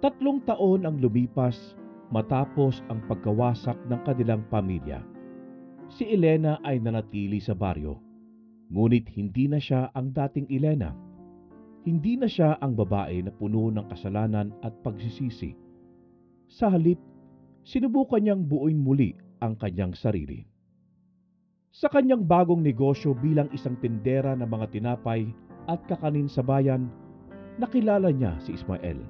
3 taon ang lumipas matapos ang pagkawasak ng kanilang pamilya. Si Elena ay nanatili sa baryo, ngunit hindi na siya ang dating Elena. Hindi na siya ang babae na puno ng kasalanan at pagsisisi. Sa halip, sinubukan niyang buuin muli ang kanyang sarili. Sa kanyang bagong negosyo bilang isang tindera ng mga tinapay at kakanin sa bayan, nakilala niya si Ismael.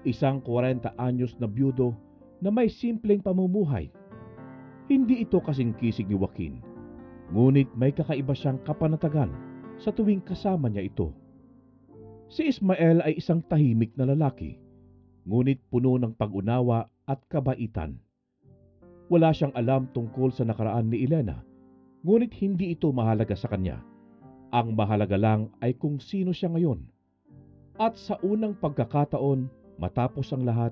Isang 40 anyos na byudo na may simpleng pamumuhay. Hindi ito kasing kisig ni Joaquin, ngunit may kakaiba siyang kapanatagan sa tuwing kasama niya ito. Si Ismael ay isang tahimik na lalaki, ngunit puno ng pag-unawa at kabaitan. Wala siyang alam tungkol sa nakaraan ni Elena, ngunit hindi ito mahalaga sa kanya. Ang mahalaga lang ay kung sino siya ngayon. At sa unang pagkakataon, matapos ang lahat,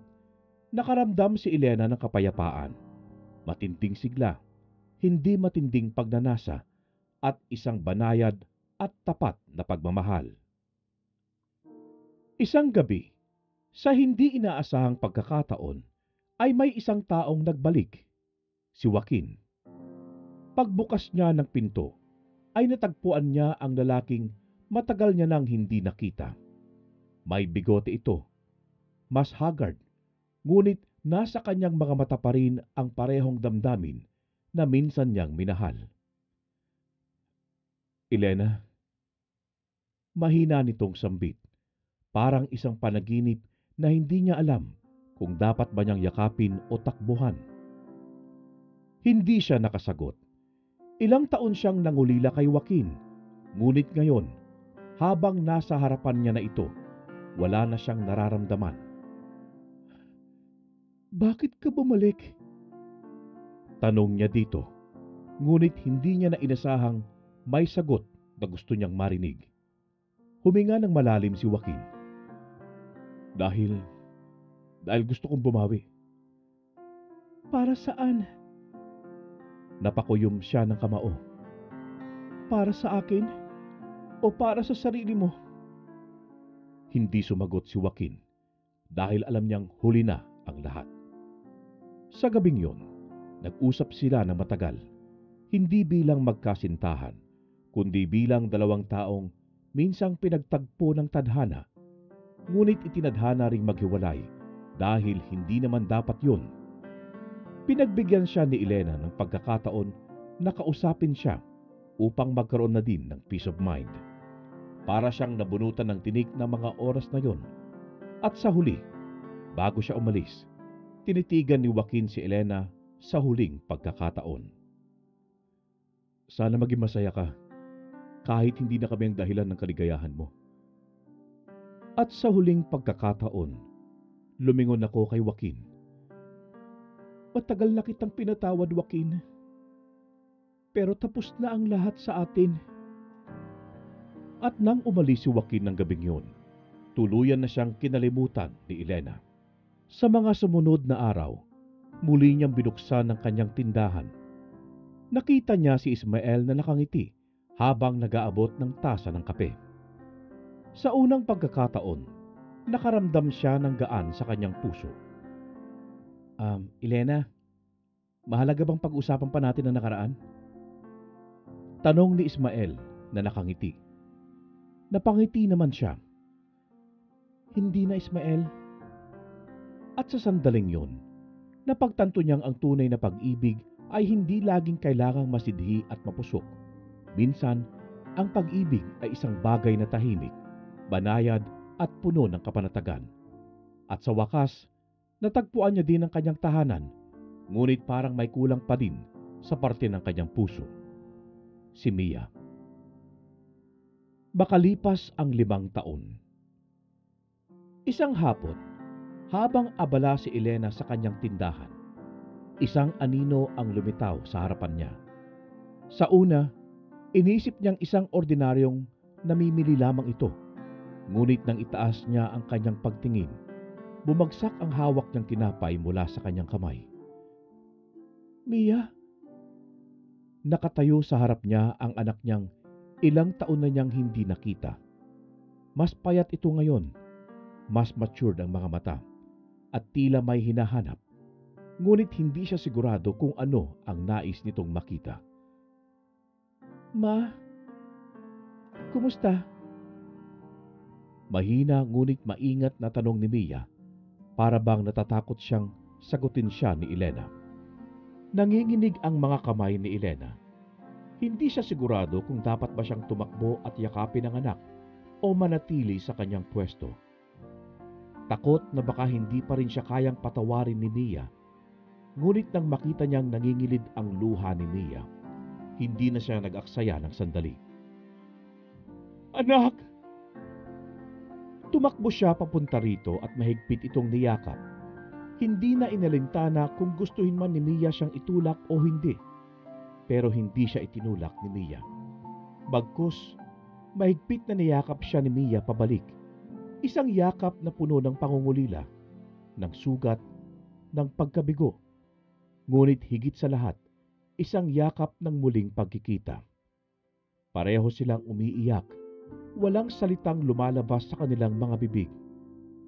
nakaramdam si Elena ng kapayapaan, matinding sigla, hindi matinding pagnanasa, at isang banayad at tapat na pagmamahal. Isang gabi, sa hindi inaasahang pagkakataon, ay may isang taong nagbalik, si Joaquin. Pagbukas niya ng pinto, ay natagpuan niya ang lalaking matagal niya nang hindi nakita. May bigote ito, mas haggard, ngunit nasa kanyang mga mata pa rin ang parehong damdamin na minsan niyang minahal. Elena, mahina nitong sambit, parang isang panaginip na hindi niya alam kung dapat ba niyang yakapin o takbuhan. Hindi siya nakasagot. Ilang taon siyang nangulila kay Joaquin, ngunit ngayon, habang nasa harapan niya na ito, wala na siyang nararamdaman. Bakit ka bumalik? Tanong niya dito, ngunit hindi niya na inasahang may sagot na gusto niyang marinig. Huminga ng malalim si Joaquin. Dahil gusto kong bumawi. Para saan? Napakuyom siya ng kamao. Para sa akin? O para sa sarili mo? Hindi sumagot si Joaquin dahil alam niyang huli na ang lahat. Sa gabing yon, nag-usap sila ng matagal, hindi bilang magkasintahan, kundi bilang dalawang taong minsang pinagtagpo ng tadhana, ngunit itinadhana ring maghiwalay dahil hindi naman dapat yun. Pinagbigyan siya ni Elena ng pagkakataon na kausapin siya upang magkaroon na din ng peace of mind. Para siyang nabunutan ng tinik ng mga oras na yon. At sa huli, bago siya umalis, tinitigan ni Joaquin si Elena sa huling pagkakataon. Sana maging masaya ka, kahit hindi na kami ang dahilan ng kaligayahan mo. At sa huling pagkakataon, lumingon ako kay Joaquin. Matagal na kitang pinatawad, Joaquin. Pero tapos na ang lahat sa atin. At nang umalis si Joaquin ng gabing yun, tuluyan na siyang kinalimutan ni Elena. Sa mga sumunod na araw, muli niyang binuksan ang kanyang tindahan. Nakita niya si Ismael na nakangiti habang nag-aabot ng tasa ng kape. Sa unang pagkakataon, nakaramdam siya ng gaan sa kanyang puso. Elena, mahalaga bang pag-usapan pa natin ang nakaraan? Tanong ni Ismael na nakangiti. Napangiti naman siya. Hindi na, Ismael. At sa sandaling yon, napagtanto niyang ang tunay na pag-ibig ay hindi laging kailangang masidhi at mapusok. Minsan, ang pag-ibig ay isang bagay na tahimik, banayad at puno ng kapanatagan. At sa wakas, natagpuan niya din ang kanyang tahanan, ngunit parang may kulang pa din sa parte ng kanyang puso. Si Mia. Makalipas ang 5 taon. Isang hapon, habang abala si Elena sa kanyang tindahan, isang anino ang lumitaw sa harapan niya. Sa una, inisip niyang isang ordinaryong namimili lamang ito. Ngunit nang itaas niya ang kanyang pagtingin, bumagsak ang hawak niyang tinapay mula sa kanyang kamay. Mia? Nakatayo sa harap niya ang anak niyang ilang taon na niyang hindi nakita. Mas payat ito ngayon, mas matured ang mga mata, at tila may hinahanap. Ngunit hindi siya sigurado kung ano ang nais nitong makita. Ma, kumusta? Mahina ngunit maingat na tanong ni Mia, para bang natatakot siyang sagutin siya ni Elena. Nanginginig ang mga kamay ni Elena. Hindi siya sigurado kung dapat ba siyang tumakbo at yakapin ang anak o manatili sa kanyang pwesto. Takot na baka hindi pa rin siya kayang patawarin ni Mia. Ngunit nang makita niyang nangingilid ang luha ni Mia, hindi na siya nag-aksaya ng sandali. Anak! Tumakbo siya papunta rito at mahigpit itong niyakap. Hindi na inalintana kung gustuhin man ni Mia siyang itulak o hindi. Pero hindi siya itinulak ni Mia. Bagkus, mahigpit na niyakap siya ni Mia pabalik. Isang yakap na puno ng pangungulila, ng sugat, ng pagkabigo. Ngunit higit sa lahat, isang yakap ng muling pagkikita. Pareho silang umiiyak. Walang salitang lumalabas sa kanilang mga bibig.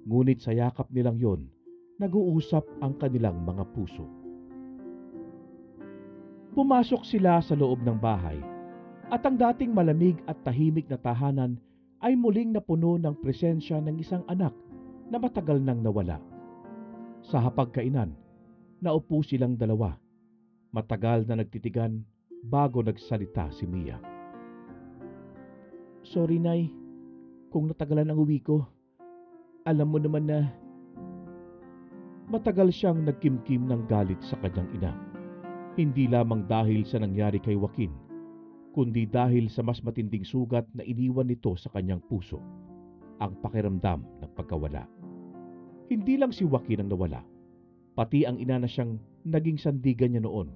Ngunit sa yakap nilang yon, nag-uusap ang kanilang mga puso. Pumasok sila sa loob ng bahay at ang dating malamig at tahimik na tahanan ay muling napuno ng presensya ng isang anak na matagal nang nawala. Sa hapagkainan, naupo silang dalawa. Matagal na nagtitigan bago nagsalita si Mia. Sorry, Nay, kung natagalan ang uwi ko. Alam mo naman na matagal siyang nagkimkim ng galit sa kanyang ina. Hindi lamang dahil sa nangyari kay Joaquin, kundi dahil sa mas matinding sugat na iniwan nito sa kanyang puso, ang pakiramdam ng pagkawala. Hindi lang si Joaquin ang nawala, pati ang ina na siyang naging sandigan niya noon.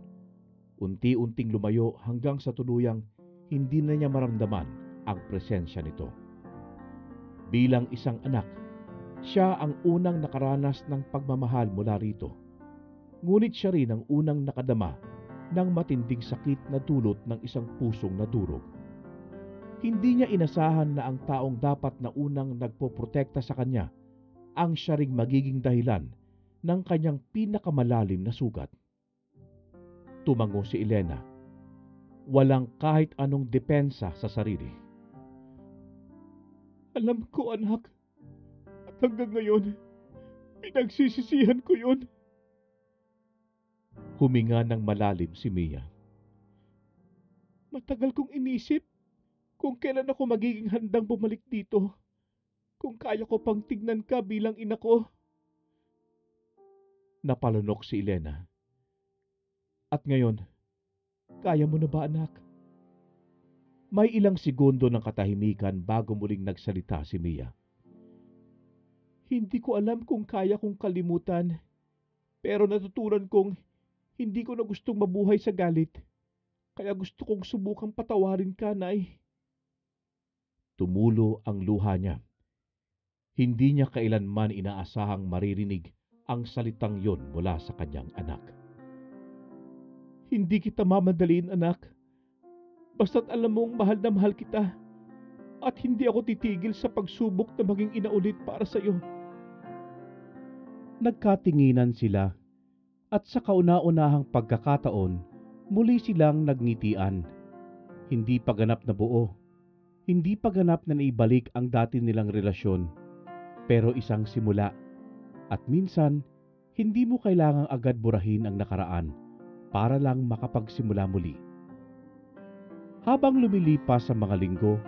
Unti-unting lumayo hanggang sa tuluyang hindi na niya maramdaman ang presensya nito. Bilang isang anak, siya ang unang nakaranas ng pagmamahal mula rito. Ngunit siya rin ang unang nakadama ng matinding sakit na dulot ng isang pusong nadurog. Hindi niya inasahan na ang taong dapat na unang nagpoprotekta sa kanya ang siya ring magiging dahilan ng kanyang pinakamalalim na sugat. Tumango si Elena. Walang kahit anong depensa sa sarili. Alam ko, anak. At hanggang ngayon, pinagsisisihan ko yun. Huminga ng malalim si Mia. Matagal kong inisip kung kailan ako magiging handang bumalik dito. Kung kaya ko pang tignan ka bilang ina ko. Napalunok si Elena. At ngayon, kaya mo na ba, anak? May ilang segundo ng katahimikan bago muling nagsalita si Mia. Hindi ko alam kung kaya kong kalimutan, pero natutunan kong hindi ko na gustong mabuhay sa galit. Kaya gusto kong subukang patawarin ka, Nay. Tumulo ang luha niya. Hindi niya kailanman inaasahang maririnig ang salitang yon mula sa kanyang anak. Hindi kita mamadaliin, anak. Basta't alam mong mahal na mahal kita. At hindi ako titigil sa pagsubok na maging ina ulit para sa iyo. Nagkatinginan sila. At sa kauna-unahang pagkakataon, muli silang nagngitian. Hindi pa ganap na buo. Hindi pa ganap na naibalik ang dati nilang relasyon. Pero isang simula. At minsan, hindi mo kailangang agad burahin ang nakaraan para lang makapagsimula muli. Habang lumilipas ang mga linggo,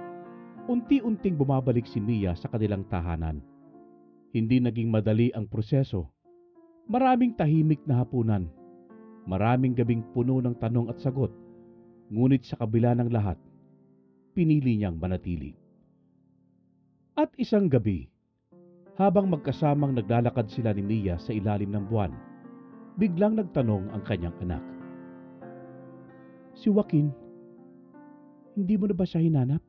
unti-unting bumabalik si Mia sa kanilang tahanan. Hindi naging madali ang proseso. Maraming tahimik na hapunan, maraming gabing puno ng tanong at sagot, ngunit sa kabila ng lahat, pinili niyang manatili. At isang gabi, habang magkasamang naglalakad sila ni Mia sa ilalim ng buwan, biglang nagtanong ang kanyang anak. Si Joaquin, hindi mo na ba siya hinanap?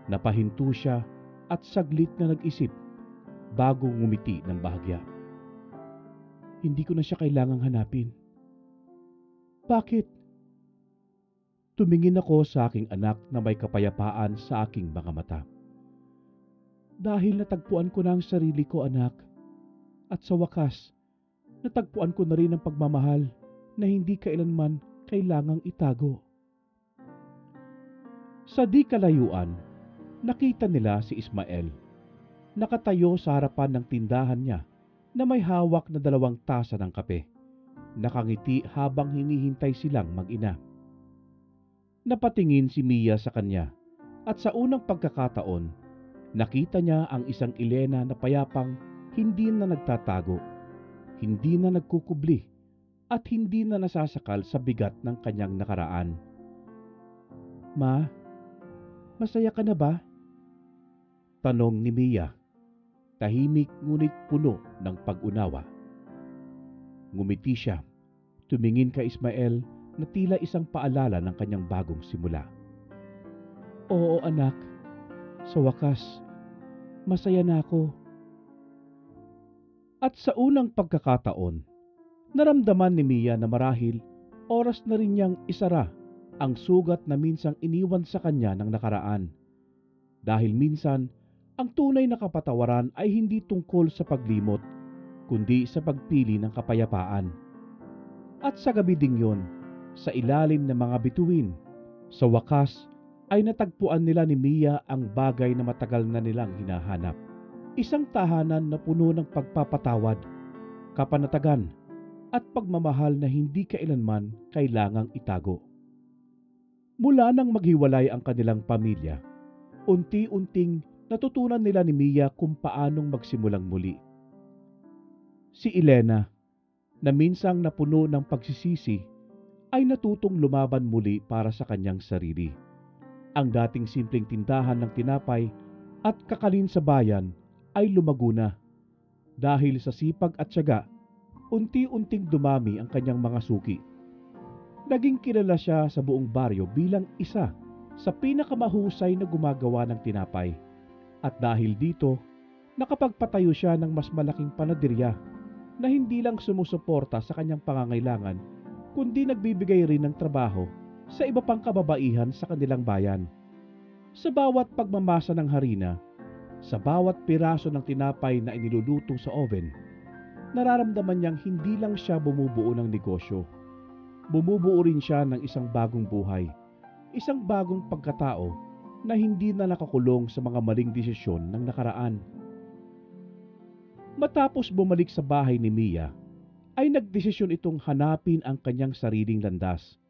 Napahinto siya at saglit na nag-isip bago ngumiti ng bahagya. Hindi ko na siya kailangang hanapin. Bakit? Tumingin ako sa aking anak na may kapayapaan sa aking mga mata. Dahil natagpuan ko na ang sarili ko, anak. At sa wakas, natagpuan ko na rin ang pagmamahal na hindi kailanman kailangang itago. Sa di kalayuan, nakita nila si Ismael. Nakatayo sa harapan ng tindahan niya na may hawak na 2 tasa ng kape. Nakangiti habang hinihintay silang mag-ina. Napatingin si Mia sa kanya at sa unang pagkakataon, nakita niya ang isang Elena na payapang hindi na nagtatago, hindi na nagkukubli, at hindi na nasasakal sa bigat ng kanyang nakaraan. Ma, masaya ka na ba? Tanong ni Mia. Tahimik ngunit puno ng pag-unawa. Ngumiti siya, tumingin kay Ismael na tila isang paalala ng kanyang bagong simula. Oo, anak. Sa wakas, masaya na ako. At sa unang pagkakataon, naramdaman ni Mia na marahil oras na rin niyang isara ang sugat na minsang iniwan sa kanya ng nakaraan. Dahil minsan, Ang tunay na kapatawaran ay hindi tungkol sa paglimot, kundi sa pagpili ng kapayapaan. At sa gabi ding yon, sa ilalim ng mga bituin, sa wakas ay natagpuan nila ni Mia ang bagay na matagal na nilang hinahanap. Isang tahanan na puno ng pagpapatawad, kapanatagan, at pagmamahal na hindi kailanman kailangang itago. Mula nang maghiwalay ang kanilang pamilya, unti-unting natutunan nila ni Mia kung paanong magsimulang muli. Si Elena, na minsang napuno ng pagsisisi, ay natutong lumaban muli para sa kanyang sarili. Ang dating simpleng tindahan ng tinapay at kakalin sa bayan ay lumago na. Dahil sa sipag at tiyaga, unti-unting dumami ang kanyang mga suki. Naging kilala siya sa buong baryo bilang isa sa pinakamahusay na gumagawa ng tinapay. At dahil dito, nakapagpatayo siya ng mas malaking panaderya na hindi lang sumusuporta sa kanyang pangangailangan, kundi nagbibigay rin ng trabaho sa iba pang kababaihan sa kanilang bayan. Sa bawat pagmamasa ng harina, sa bawat piraso ng tinapay na iniluluto sa oven, nararamdaman niyang hindi lang siya bumubuo ng negosyo. Bumubuo rin siya ng isang bagong buhay, isang bagong pagkatao na hindi na nakakulong sa mga maling desisyon ng nakaraan. Matapos bumalik sa bahay ni Mia, ay nagdesisyon itong hanapin ang kanyang sariling landas.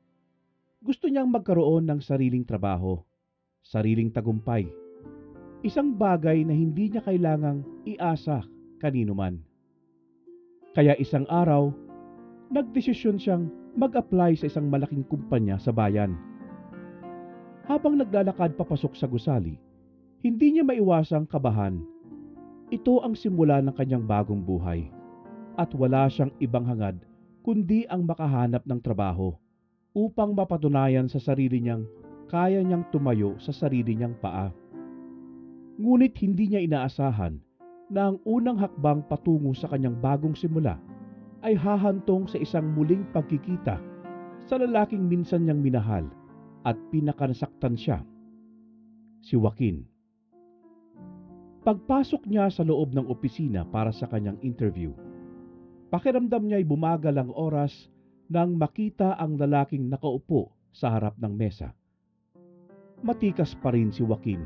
Gusto niyang magkaroon ng sariling trabaho, sariling tagumpay, isang bagay na hindi niya kailangang iasa kanino man. Kaya isang araw, nagdesisyon siyang mag-apply sa isang malaking kumpanya sa bayan. Habang naglalakad papasok sa gusali, hindi niya maiwasang kabahan. Ito ang simula ng kanyang bagong buhay at wala siyang ibang hangad kundi ang makahanap ng trabaho upang mapatunayan sa sarili niyang kaya niyang tumayo sa sarili niyang paa. Ngunit hindi niya inaasahan na ang unang hakbang patungo sa kanyang bagong simula ay hahantong sa isang muling pagkikita sa lalaking minsan niyang minahal at pinakanasaktan siya, si Joaquin. Pagpasok niya sa loob ng opisina para sa kanyang interview, pakiramdam niya'y bumagal ang oras nang makita ang lalaking nakaupo sa harap ng mesa. Matikas pa rin si Joaquin.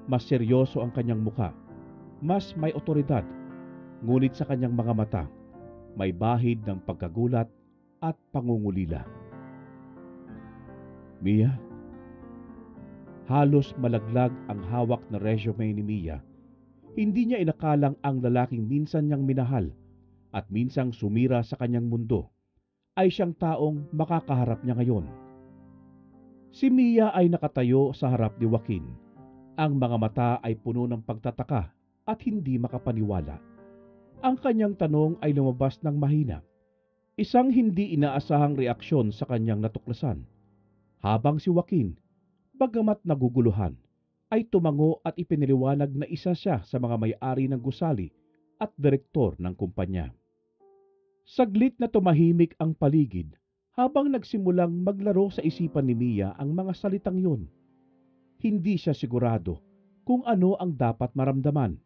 Mas seryoso ang kanyang mukha, mas may otoridad, ngunit sa kanyang mga mata, may bahid ng pagkagulat at pangungulila. Mia? Halos malaglag ang hawak na resume ni Mia. Hindi niya inakalang ang lalaking minsan niyang minahal at minsang sumira sa kanyang mundo ay siyang taong makakaharap niya ngayon. Si Mia ay nakatayo sa harap ni Joaquin. Ang mga mata ay puno ng pagtataka at hindi makapaniwala. Ang kanyang tanong ay lumabas ng mahina, isang hindi inaasahang reaksyon sa kanyang natuklasan. Habang si Joaquin, bagamat naguguluhan, ay tumango at ipiniliwanag na isa siya sa mga may-ari ng gusali at direktor ng kumpanya. Saglit na tumahimik ang paligid habang nagsimulang maglaro sa isipan ni Mia ang mga salitang yun. Hindi siya sigurado kung ano ang dapat maramdaman.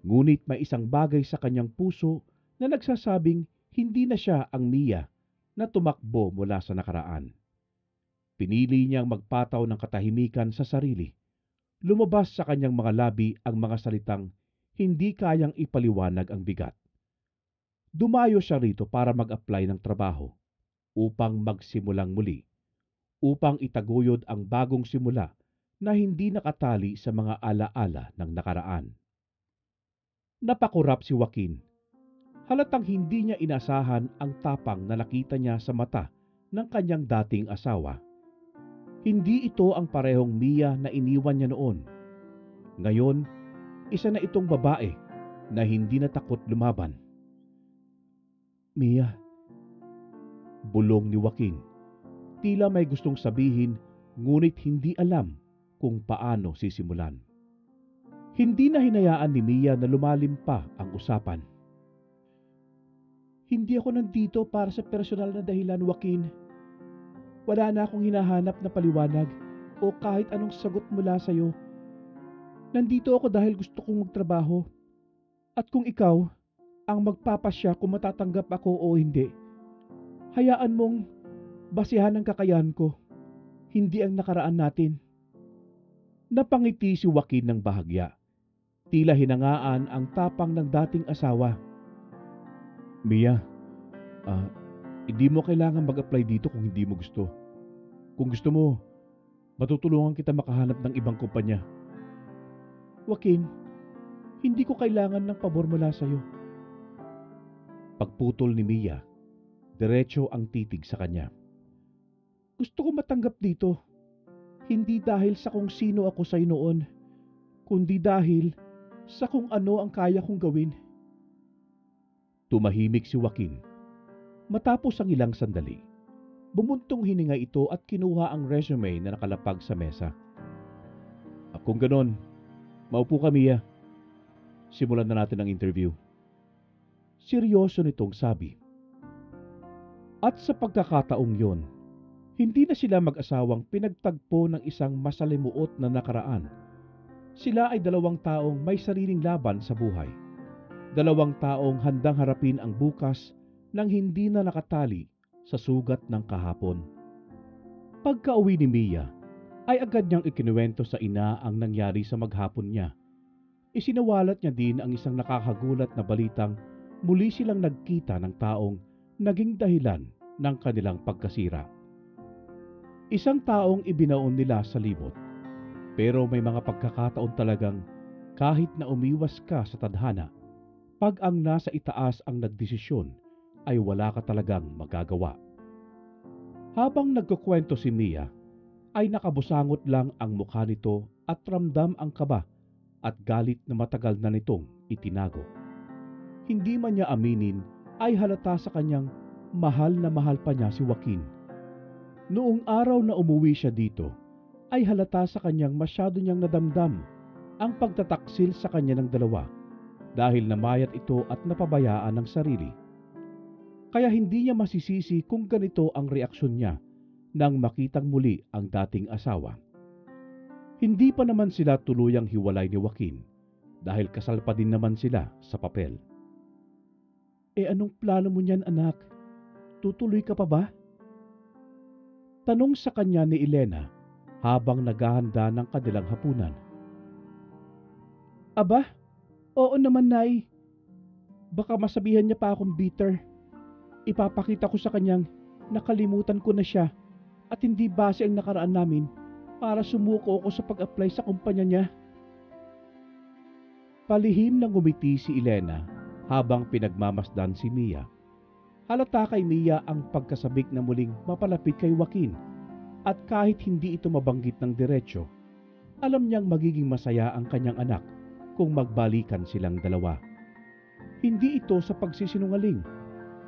Ngunit may isang bagay sa kanyang puso na nagsasabing hindi na siya ang Mia na tumakbo mula sa nakaraan. Pinili niyang magpataw ng katahimikan sa sarili. Lumabas sa kanyang mga labi ang mga salitang hindi kayang ipaliwanag ang bigat. Dumayo siya rito para mag-apply ng trabaho, upang magsimulang muli, upang itaguyod ang bagong simula na hindi nakatali sa mga alaala ng nakaraan. Napakurap si Joaquin. Halatang hindi niya inasahan ang tapang na nakita niya sa mata ng kanyang dating asawa. Hindi ito ang parehong Mia na iniwan niya noon. Ngayon, isa na itong babae na hindi na takot lumaban. Mia, bulong ni Joaquin. Tila may gustong sabihin ngunit hindi alam kung paano sisimulan. Hindi na hinayaan ni Mia na lumalim pa ang usapan. Hindi ako nandito para sa personal na dahilan, Joaquin. Wala na akong hinahanap na paliwanag o kahit anong sagot mula sa iyo. Nandito ako dahil gusto kong magtrabaho. At kung ikaw ang magpapasya kung matatanggap ako o hindi, hayaan mong basihan ang kakayahan ko, hindi ang nakaraan natin. Napangiti si Joaquin ng bahagya. Tila hinangaan ang tapang ng dating asawa. Mia, ah, hindi mo kailangan mag-apply dito kung hindi mo gusto. Kung gusto mo, matutulungan kita makahanap ng ibang kumpanya. Joaquin, hindi ko kailangan ng pabor mula sa'yo. Pagputol ni Mia, diretso ang titig sa kanya. Gusto ko matanggap dito, hindi dahil sa kung sino ako sa'yo noon, kundi dahil sa kung ano ang kaya kong gawin. Tumahimik si Joaquin. Matapos ang ilang sandali, bumuntong hininga ito at kinuha ang resume na nakalapag sa mesa. Kung ganon, maupo ka, Mia. Simulan na natin ang interview. Seryoso nitong sabi. At sa pagkakataong yon, hindi na sila mag-asawang pinagtagpo ng isang masalimuot na nakaraan. Sila ay dalawang taong may sariling laban sa buhay. Dalawang taong handang harapin ang bukas nang hindi na nakatali sa sugat ng kahapon. Pagka-uwi ni Mia, ay agad niyang ikinuwento sa ina ang nangyari sa maghapon niya. Isinawalat niya din ang isang nakakagulat na balitang muli silang nagkita ng taong naging dahilan ng kanilang pagkasira. Isang taong ibinaon nila sa libot. Pero may mga pagkakataon talagang kahit na umiwas ka sa tadhana, pag ang nasa itaas ang nagdesisyon, ay wala ka talagang magagawa. Habang nagkukwento si Mia, ay nakabusangot lang ang mukha nito at ramdam ang kaba at galit na matagal na nitong itinago. Hindi man niya aminin, ay halata sa kanyang mahal na mahal pa niya si Joaquin. Noong araw na umuwi siya dito, ay halata sa kanyang masyado niyang nadamdam ang pagtataksil sa kanya ng dalawa dahil namayat ito at napabayaan ng sarili. Kaya hindi niya masisisi kung ganito ang reaksyon niya nang makitang muli ang dating asawa. Hindi pa naman sila tuluyang hiwalay ni Joaquin dahil kasal pa din naman sila sa papel. Anong plano mo niyan, anak? Tutuloy ka pa ba? Tanong sa kanya ni Elena habang naghahanda ng kanilang hapunan. Aba, oo naman, Nay. Baka masabihan niya pa akong bitter. Ipapakita ko sa kanyang nakalimutan ko na siya at hindi base ang nakaraan namin para sumuko ako sa pag-apply sa kumpanya niya. Palihim na ngumiti si Elena habang pinagmamasdan si Mia. Halata kay Mia ang pagkasabik na muling mapalapit kay Joaquin at kahit hindi ito mabanggit ng diretsyo, alam niyang magiging masaya ang kanyang anak kung magbalikan silang dalawa. Hindi ito sa pagsisinungaling,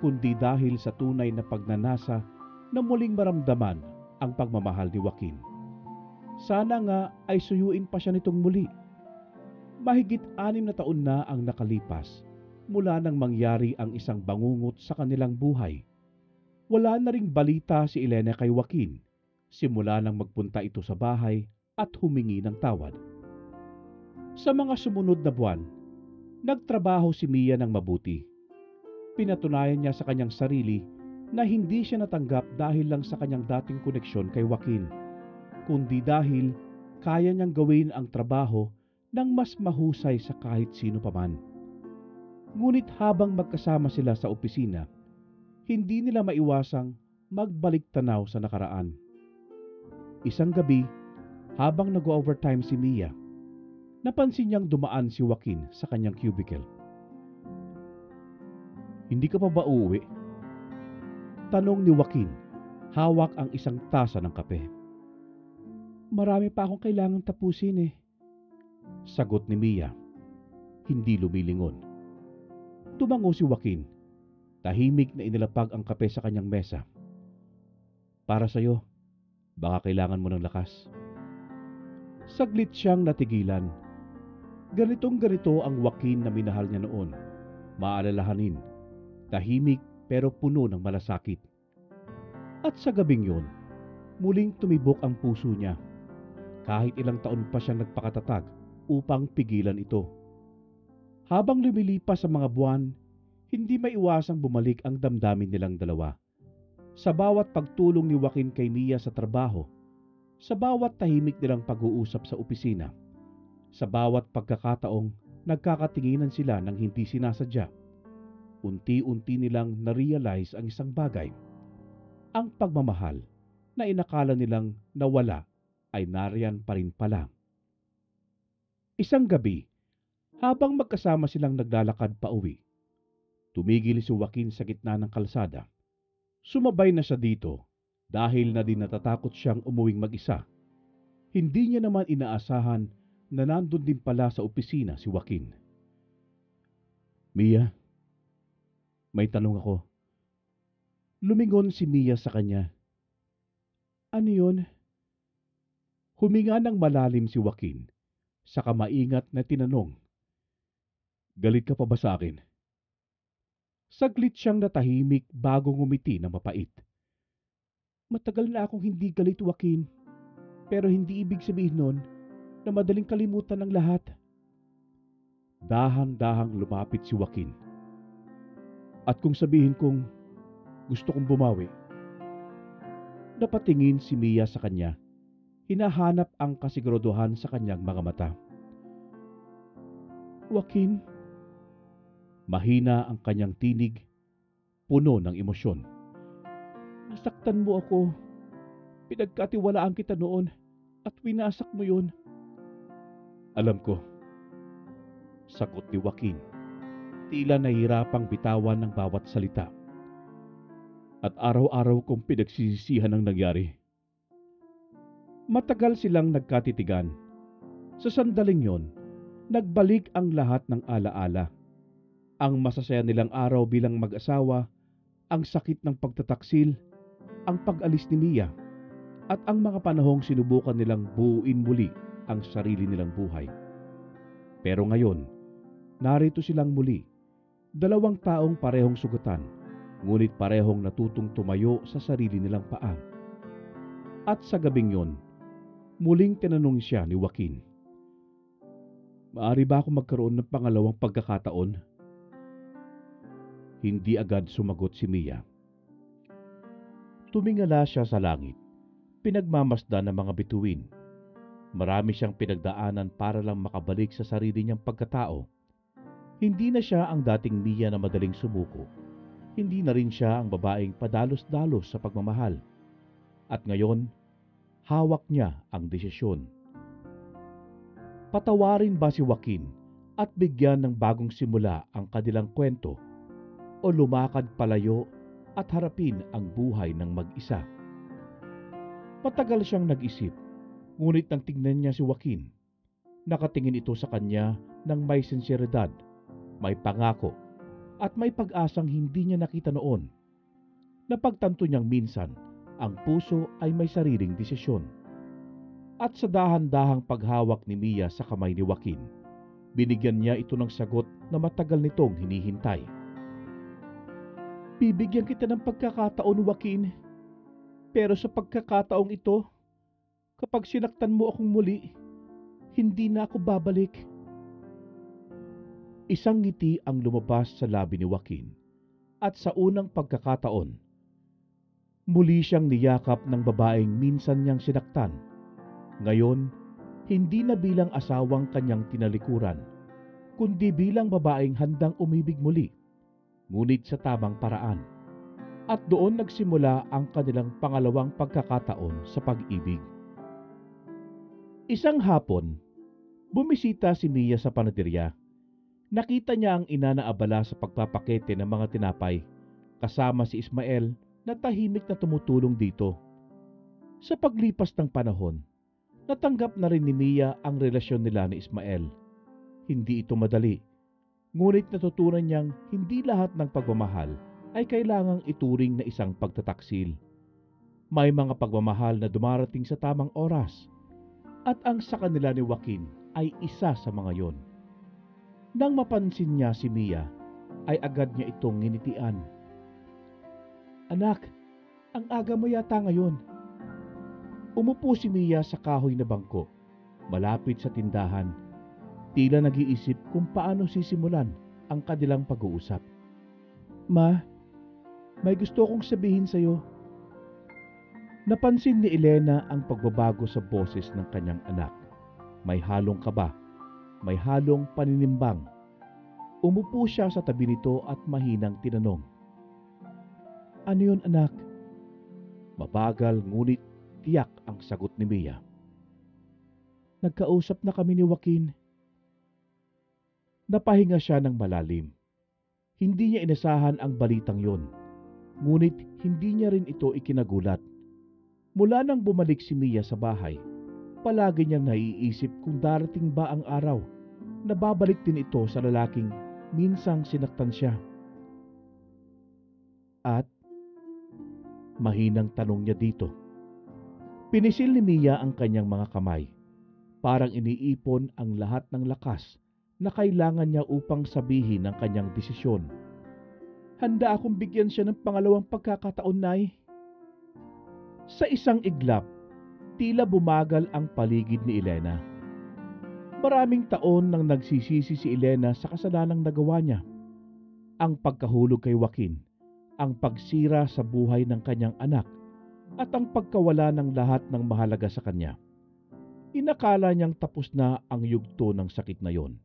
kundi dahil sa tunay na pagnanasa na muling maramdaman ang pagmamahal ni Joaquin. Sana nga ay suyuin pa siya nitong muli. Mahigit 6 na taon na ang nakalipas mula nang mangyari ang isang bangungot sa kanilang buhay. Wala na ring balita si Elena kay Joaquin simula nang magpunta ito sa bahay at humingi ng tawad. Sa mga sumunod na buwan, nagtrabaho si Mia ng mabuti. Pinatunayan niya sa kanyang sarili na hindi siya natanggap dahil lang sa kanyang dating koneksyon kay Joaquin, kundi dahil kaya niyang gawin ang trabaho ng mas mahusay sa kahit sino paman. Ngunit habang magkasama sila sa opisina, hindi nila maiwasang magbalik tanaw sa nakaraan. Isang gabi, habang nag-overtime si Mia, napansin niyang dumaan si Joaquin sa kanyang cubicle. Hindi ka pa ba uuwi? Tanong ni Joaquin, hawak ang isang tasa ng kape. Marami pa akong kailangang tapusin eh. Sagot ni Mia, hindi lumilingon. Tumango si Joaquin, tahimik na inilapag ang kape sa kanyang mesa. Para sa'yo, baka kailangan mo ng lakas. Saglit siyang natigilan. Ganitong-ganito ang Joaquin na minahal niya noon. Maalalahanin, tahimik pero puno ng malasakit. At sa gabing yun, muling tumibok ang puso niya. Kahit ilang taon pa siyang nagpakatatag upang pigilan ito. Habang lumilipas ang mga buwan, hindi maiwasang bumalik ang damdamin nilang dalawa. Sa bawat pagtulong ni Joaquin kay Mia sa trabaho, sa bawat tahimik nilang pag-uusap sa opisina, sa bawat pagkakataong nagkakatinginan sila ng hindi sinasadya, unti-unti nilang na-realize ang isang bagay. Ang pagmamahal na inakala nilang nawala ay nariyan pa rin pala. Isang gabi, habang magkasama silang naglalakad pa uwi, tumigil si Joaquin sa gitna ng kalsada. Sumabay na siya dito dahil na din natatakot siyang umuwing mag-isa. Hindi niya naman inaasahan na nandun din pala sa opisina si Joaquin. Mia, may tanong ako. Lumingon si Mia sa kanya. Ano yun? Huminga ng malalim si Joaquin, saka maingat na tinanong. Galit ka pa ba sa akin? Saglit siyang natahimik bago ngumiti na mapait. Matagal na akong hindi galit, Joaquin. Pero hindi ibig sabihin nun na madaling kalimutan ang lahat. Dahan-dahang lumapit si Joaquin. At kung sabihin kong gusto kong bumawi. Napatingin si Mia sa kanya. Hinahanap ang kasiguraduhan sa kanyang mga mata. Joaquin? Mahina ang kanyang tinig, puno ng emosyon. Nasaktan mo ako. Pinagkatiwalaan kita noon at winasak mo yun. Alam ko. Sagot ni Joaquin. Tila nahihirapang bitawan ng bawat salita. At araw-araw kong pinagsisisihan ang nangyari. Matagal silang nagkatitigan. Sa sandaling yon, nagbalik ang lahat ng alaala. Ang masasaya nilang araw bilang mag-asawa, ang sakit ng pagtataksil, ang pag-alis ni Mia, at ang mga panahong sinubukan nilang buuin muli ang sarili nilang buhay. Pero ngayon, narito silang muli, dalawang taong parehong sugatan, ngunit parehong natutong tumayo sa sarili nilang paa. At sa gabing yon, muling tinanong siya ni Joaquin. Maari ba ako magkaroon ng pangalawang pagkakataon? Hindi agad sumagot si Mia. Tumingala siya sa langit, pinagmamasdan ng mga bituin. Marami siyang pinagdaanan para lang makabalik sa sarili niyang pagkatao. Hindi na siya ang dating Mia na madaling sumuko. Hindi na rin siya ang babaeng padalos-dalos sa pagmamahal. At ngayon, hawak niya ang desisyon. Patawarin ba si Joaquin at bigyan ng bagong simula ang kanilang kwento o lumakad palayo at harapin ang buhay ng mag-isa? Matagal siyang nag-isip, ngunit nang tingnan niya si Joaquin, nakatingin ito sa kanya ng may sinseridad, may pangako, at may pag-asang hindi niya nakita noon. Napagtanto niyang minsan, ang puso ay may sariling desisyon. At sa dahan-dahang paghawak ni Mia sa kamay ni Joaquin, binigyan niya ito ng sagot na matagal nitong hinihintay. Bibigyan kita ng pagkakataon, Joaquin. Pero sa pagkakataong ito, kapag sinaktan mo akong muli, hindi na ako babalik. Isang ngiti ang lumabas sa labi ni Joaquin, at sa unang pagkakataon, muli siyang niyakap ng babaeng minsan niyang sinaktan. Ngayon, hindi na bilang asawang kanyang tinalikuran, kundi bilang babaeng handang umibig muli, ngunit sa tamang paraan. At doon nagsimula ang kanilang pangalawang pagkakataon sa pag-ibig. Isang hapon, bumisita si Mia sa panaderya. Nakita niya ang ina na abala sa pagpapakete ng mga tinapay, kasama si Ismael na tahimik na tumutulong dito. Sa paglipas ng panahon, natanggap na rin ni Mia ang relasyon nila ni Ismael. Hindi ito madali, ngunit natutunan niyang hindi lahat ng pagmamahal ay kailangang ituring na isang pagtataksil. May mga pagmamahal na dumarating sa tamang oras, at ang sa kanila ni Joaquin ay isa sa mga yon. Nang mapansin niya si Mia, ay agad niya itong nginitian. Anak, ang aga mo yata ngayon. Umupo si Mia sa kahoy na bangko, malapit sa tindahan. Tila nag-iisip kung paano sisimulan ang kanilang pag-uusap. Ma, may gusto kong sabihin sa'yo. Napansin ni Elena ang pagbabago sa boses ng kanyang anak. May halong kaba, may halong paninimbang. Umupo siya sa tabi nito at mahinang tinanong. Ano yun, anak? Mabagal ngunit tiyak ang sagot ni Mia. Nagkausap na kami ni Joaquin. Napahinga siya ng malalim. Hindi niya inasahan ang balitang yon, ngunit hindi niya rin ito ikinagulat. Mula nang bumalik si Mia sa bahay, palagi niyang naiisip kung darating ba ang araw na babalik din ito sa lalaking minsang sinaktan siya. At mahinang tanong niya dito. Pinisil ni Mia ang kanyang mga kamay. Parang iniipon ang lahat ng lakas na kailangan niya upang sabihin ang kanyang desisyon. Handa akong bigyan siya ng pangalawang pagkakataon, Nay. Sa isang iglap, tila bumagal ang paligid ni Elena. Maraming taon nang nagsisisi si Elena sa kasalanang nagawa niya. Ang pagkahulog kay Joaquin, ang pagsira sa buhay ng kanyang anak, at ang pagkawala ng lahat ng mahalaga sa kanya. Inakala niyang tapos na ang yugto ng sakit na yon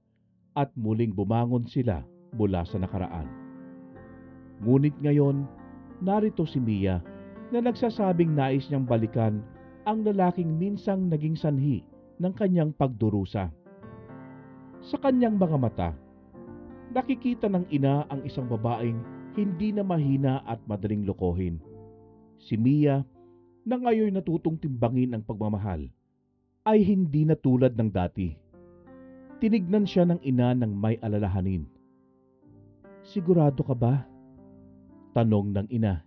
at muling bumangon sila mula sa nakaraan. Ngunit ngayon, narito si Mia na nagsasabing nais niyang balikan ang lalaking minsang naging sanhi ng kanyang pagdurusa. Sa kanyang mga mata, nakikita ng ina ang isang babaeng hindi na mahina at madaling lokohin. Si Mia, na ngayon natutong timbangin ang pagmamahal, ay hindi na tulad ng dati. Tinignan siya ng ina ng may alalahanin. Sigurado ka ba? Tanong ng ina.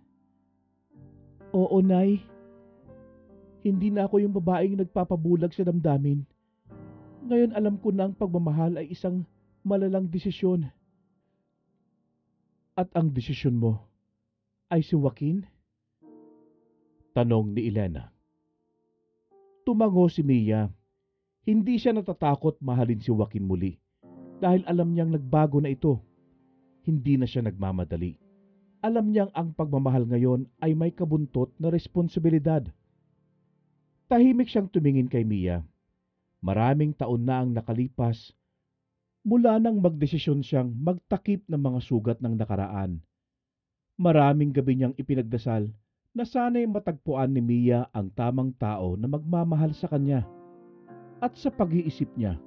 Oo, Nay. Hindi na ako yung babaeng nagpapabulag sa damdamin. Ngayon alam ko na ang pagmamahal ay isang malalang desisyon. At ang desisyon mo ay si Joaquin? Tanong ni Elena. Tumango si Mia. Hindi siya natatakot mahalin si Joaquin muli dahil alam niyang nagbago na ito. Hindi na siya nagmamadali. Alam niyang ang pagmamahal ngayon ay may kabuntot na responsibilidad. Tahimik siyang tumingin kay Mia. Maraming taon na ang nakalipas mula nang magdesisyon siyang magtakip ng mga sugat ng nakaraan. Maraming gabi niyang ipinagdasal na sana'y matagpuan ni Mia ang tamang tao na magmamahal sa kanya. At sa pag-iisip niya,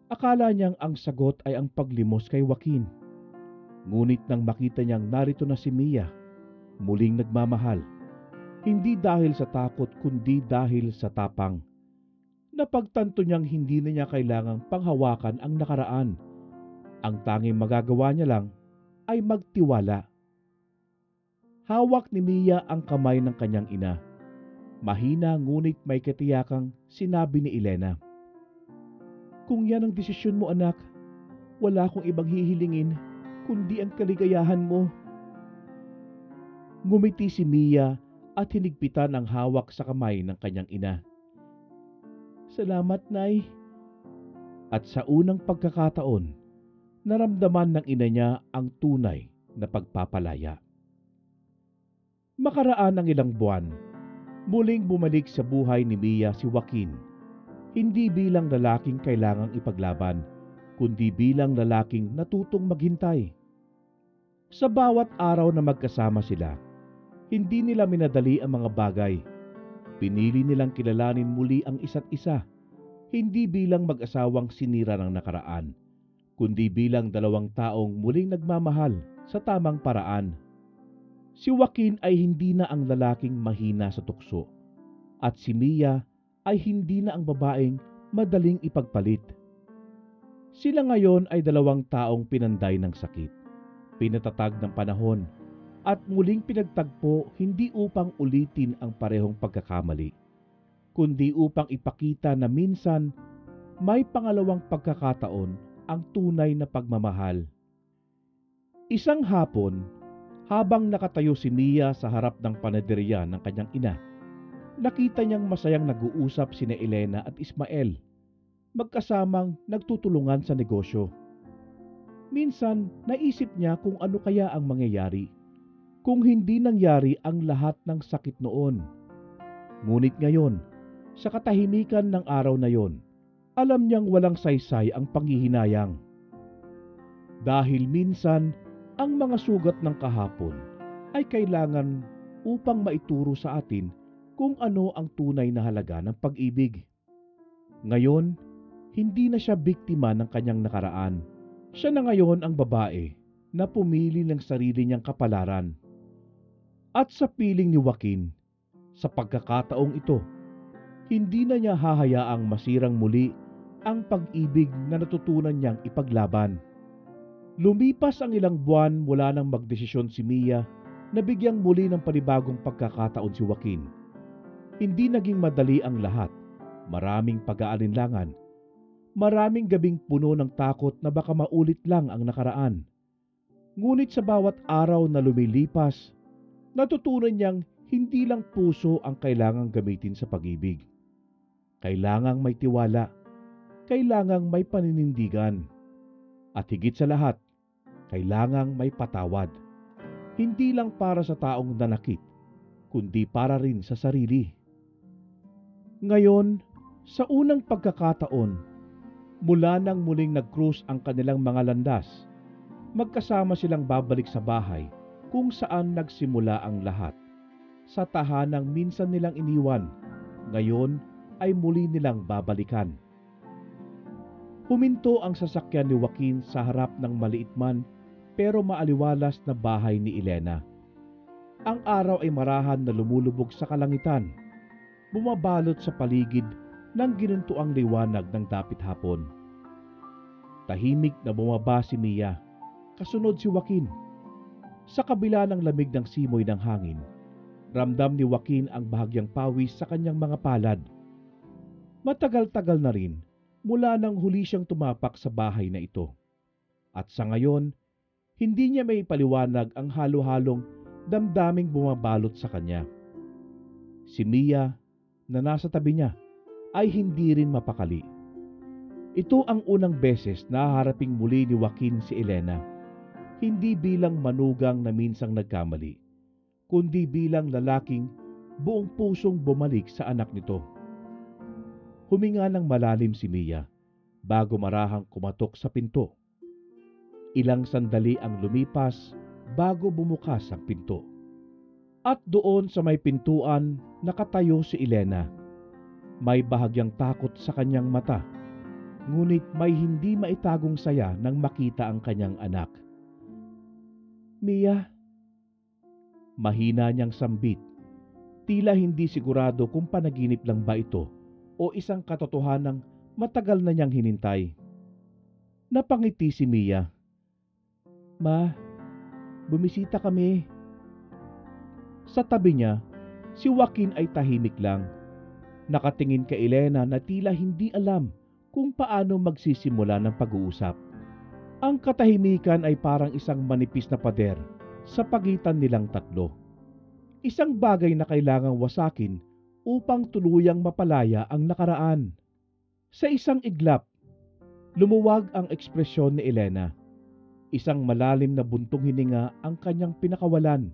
akala niyang ang sagot ay ang paglimos kay Joaquin. Ngunit nang makita niyang narito na si Mia, muling nagmamahal. Hindi dahil sa takot kundi dahil sa tapang. Napagtanto niyang hindi na niya kailangang panghawakan ang nakaraan. Ang tanging magagawa niya lang ay magtiwala. Hawak ni Mia ang kamay ng kanyang ina. Mahina ngunit may katiyakang sinabi ni Elena. Kung yan ang desisyon mo, anak, wala akong ibang hihilingin kundi ang kaligayahan mo. Ngumiti si Mia at hinigpitan ang hawak sa kamay ng kanyang ina. Salamat, Nay. At sa unang pagkakataon, naramdaman ng ina niya ang tunay na pagpapalaya. Makaraan ang ilang buwan, muling bumalik sa buhay ni Mia si Joaquin. Hindi bilang lalaking kailangang ipaglaban, kundi bilang lalaking natutong maghintay. Sa bawat araw na magkasama sila, hindi nila minadali ang mga bagay. Pinili nilang kilalanin muli ang isa't isa, hindi bilang mag-asawang sinira ng nakaraan, kundi bilang dalawang taong muling nagmamahal sa tamang paraan. Si Joaquin ay hindi na ang lalaking mahina sa tukso, at si Mia ay hindi na ang babaeng madaling ipagpalit. Sila ngayon ay dalawang taong pinanday ng sakit, pinatatag ng panahon, at muling pinagtagpo hindi upang ulitin ang parehong pagkakamali, kundi upang ipakita na minsan may pangalawang pagkakataon ang tunay na pagmamahal. Isang hapon, habang nakatayo si Mia sa harap ng panaderya ng kanyang ina, nakita niyang masayang nag-uusap sina Elena at Ismael. magkasamang nagtutulungan sa negosyo. Minsan, naisip niya kung ano kaya ang mangyayari kung hindi nangyari ang lahat ng sakit noon. Ngunit ngayon, sa katahimikan ng araw na yon, alam niyang walang saysay ang panghihinayang. Dahil minsan, ang mga sugat ng kahapon ay kailangan upang maituro sa atin kung ano ang tunay na halaga ng pag-ibig. Ngayon, hindi na siya biktima ng kanyang nakaraan. Siya na ngayon ang babae na pumili ng sarili niyang kapalaran. At sa piling ni Joaquin, sa pagkakataong ito, hindi na niya hahayaang masirang muli ang pag-ibig na natutunan niyang ipaglaban. Lumipas ang ilang buwan mula nang magdesisyon si Mia na bigyang muli ng panibagong pagkakataon si Joaquin. Hindi naging madali ang lahat. Maraming pag-aalinlangan. Maraming gabing puno ng takot na baka maulit lang ang nakaraan. Ngunit sa bawat araw na lumilipas, natutunan niyang hindi lang puso ang kailangang gamitin sa pag-ibig. Kailangang may tiwala, kailangang may paninindigan, at higit sa lahat, kailangang may patawad. Hindi lang para sa taong nanakit, kundi para rin sa sarili. Ngayon, sa unang pagkakataon, mula nang muling nag-cruise ang kanilang mga landas, magkasama silang babalik sa bahay kung saan nagsimula ang lahat. Sa tahanang minsan nilang iniwan, ngayon ay muli nilang babalikan. Huminto ang sasakyan ni Joaquin sa harap ng maliit man pero maaliwalas na bahay ni Elena. Ang araw ay marahan na lumulubog sa kalangitan, bumabalot sa paligid ng ginuntuang liwanag ng dapit hapon. Tahimik na bumaba si Mia, kasunod si Joaquin. Sa kabila ng lamig ng simoy ng hangin, ramdam ni Joaquin ang bahagyang pawis sa kanyang mga palad. Matagal-tagal na rin mula nang huli siyang tumapak sa bahay na ito. At sa ngayon, hindi niya may paliwanag ang halo-halong damdaming bumabalot sa kanya. Si Mia, na nasa tabi niya, ay hindi rin mapakali. Ito ang unang beses na haharaping muli ni Joaquin si Elena. Hindi bilang manugang na minsang nagkamali, kundi bilang lalaking buong pusong bumalik sa anak nito. Huminga ng malalim si Mia bago marahang kumatok sa pinto. Ilang sandali ang lumipas bago bumukas ang pinto. At doon sa may pintuan nakatayo si Elena. May bahagyang takot sa kanyang mata, ngunit may hindi maitagong saya nang makita ang kanyang anak. Mia, mahina niyang sambit. Tila hindi sigurado kung panaginip lang ba ito o isang katotohanang matagal na niyang hinintay. Napangiti si Mia. Ma, bumisita kami. Sa tabi niya, si Joaquin ay tahimik lang. Nakatingin kay Elena na tila hindi alam kung paano magsisimula ng pag-uusap. Ang katahimikan ay parang isang manipis na pader sa pagitan nilang tatlo. Isang bagay na kailangang wasakin upang tuluyang mapalaya ang nakaraan. Sa isang iglap, lumuwag ang ekspresyon ni Elena. Isang malalim na buntong hininga ang kanyang pinakawalan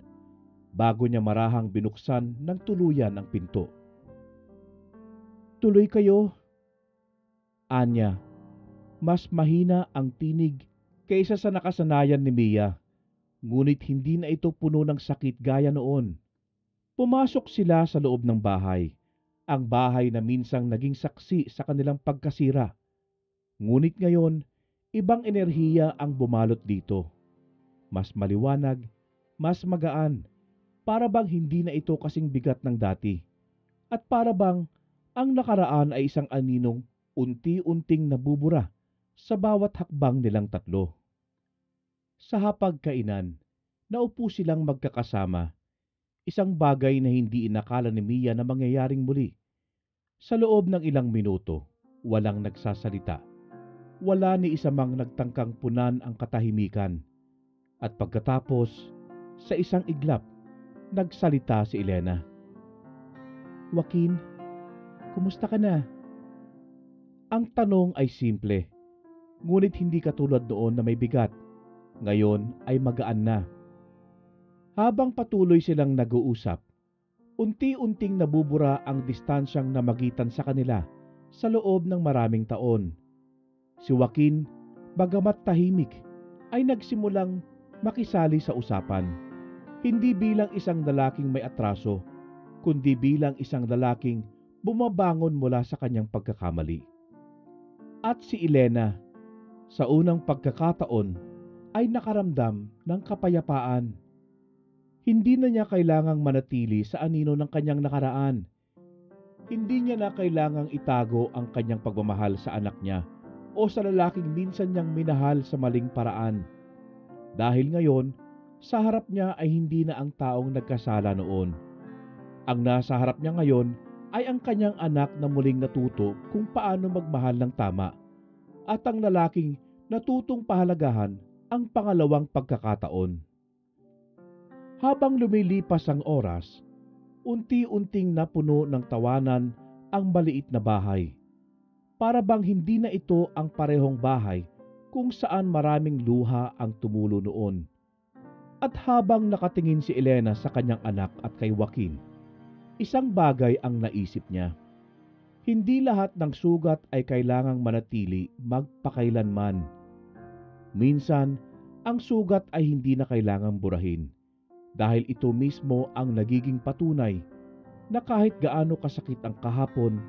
bago niya marahang binuksan ng tuluyan ang pinto. Tuloy kayo, anya. Mas mahina ang tinig kaysa sa nakasanayan ni Mia, ngunit hindi na ito puno ng sakit gaya noon. Pumasok sila sa loob ng bahay, ang bahay na minsang naging saksi sa kanilang pagkasira. Ngunit ngayon, ibang enerhiya ang bumalot dito. Mas maliwanag, mas magaan, para bang hindi na ito kasing bigat ng dati. At para bang ang nakaraan ay isang aninong unti-unting nabubura sa bawat hakbang nilang tatlo. Sa hapagkainan, naupo silang magkakasama, isang bagay na hindi inakala ni Mia na mangyayaring muli. Sa loob ng ilang minuto, walang nagsasalita. Wala ni isa mang nagtangkang punan ang katahimikan. At pagkatapos, sa isang iglap, nagsalita si Elena. Joaquin, kumusta ka na? Ang tanong ay simple, ngunit hindi katulad noon na may bigat. Ngayon ay magaan na. Habang patuloy silang nag-uusap, unti-unting nabubura ang distansyang namagitan sa kanila sa loob ng maraming taon. Si Joaquin, bagamat tahimik, ay nagsimulang makisali sa usapan. Hindi bilang isang lalaking may atraso, kundi bilang isang lalaking bumabangon mula sa kanyang pagkakamali. At si Elena, sa unang pagkakataon, ay nakaramdam ng kapayapaan. Hindi na niya kailangang manatili sa anino ng kanyang nakaraan. Hindi niya na kailangang itago ang kanyang pagmamahal sa anak niya o sa lalaking minsan niyang minahal sa maling paraan. Dahil ngayon, sa harap niya ay hindi na ang taong nagkasala noon. Ang nasa harap niya ngayon ay ang kanyang anak na muling natuto kung paano magmahal ng tama at ang lalaking natutong pahalagahan ang pangalawang pagkakataon. Habang lumilipas ang oras, unti-unting napuno ng tawanan ang maliit na bahay. Para bang hindi na ito ang parehong bahay kung saan maraming luha ang tumulo noon. At habang nakatingin si Elena sa kanyang anak at kay Joaquin, isang bagay ang naisip niya. Hindi lahat ng sugat ay kailangang manatili magpakailanman. Minsan, ang sugat ay hindi na kailangang burahin. Dahil ito mismo ang nagiging patunay na kahit gaano kasakit ang kahapon,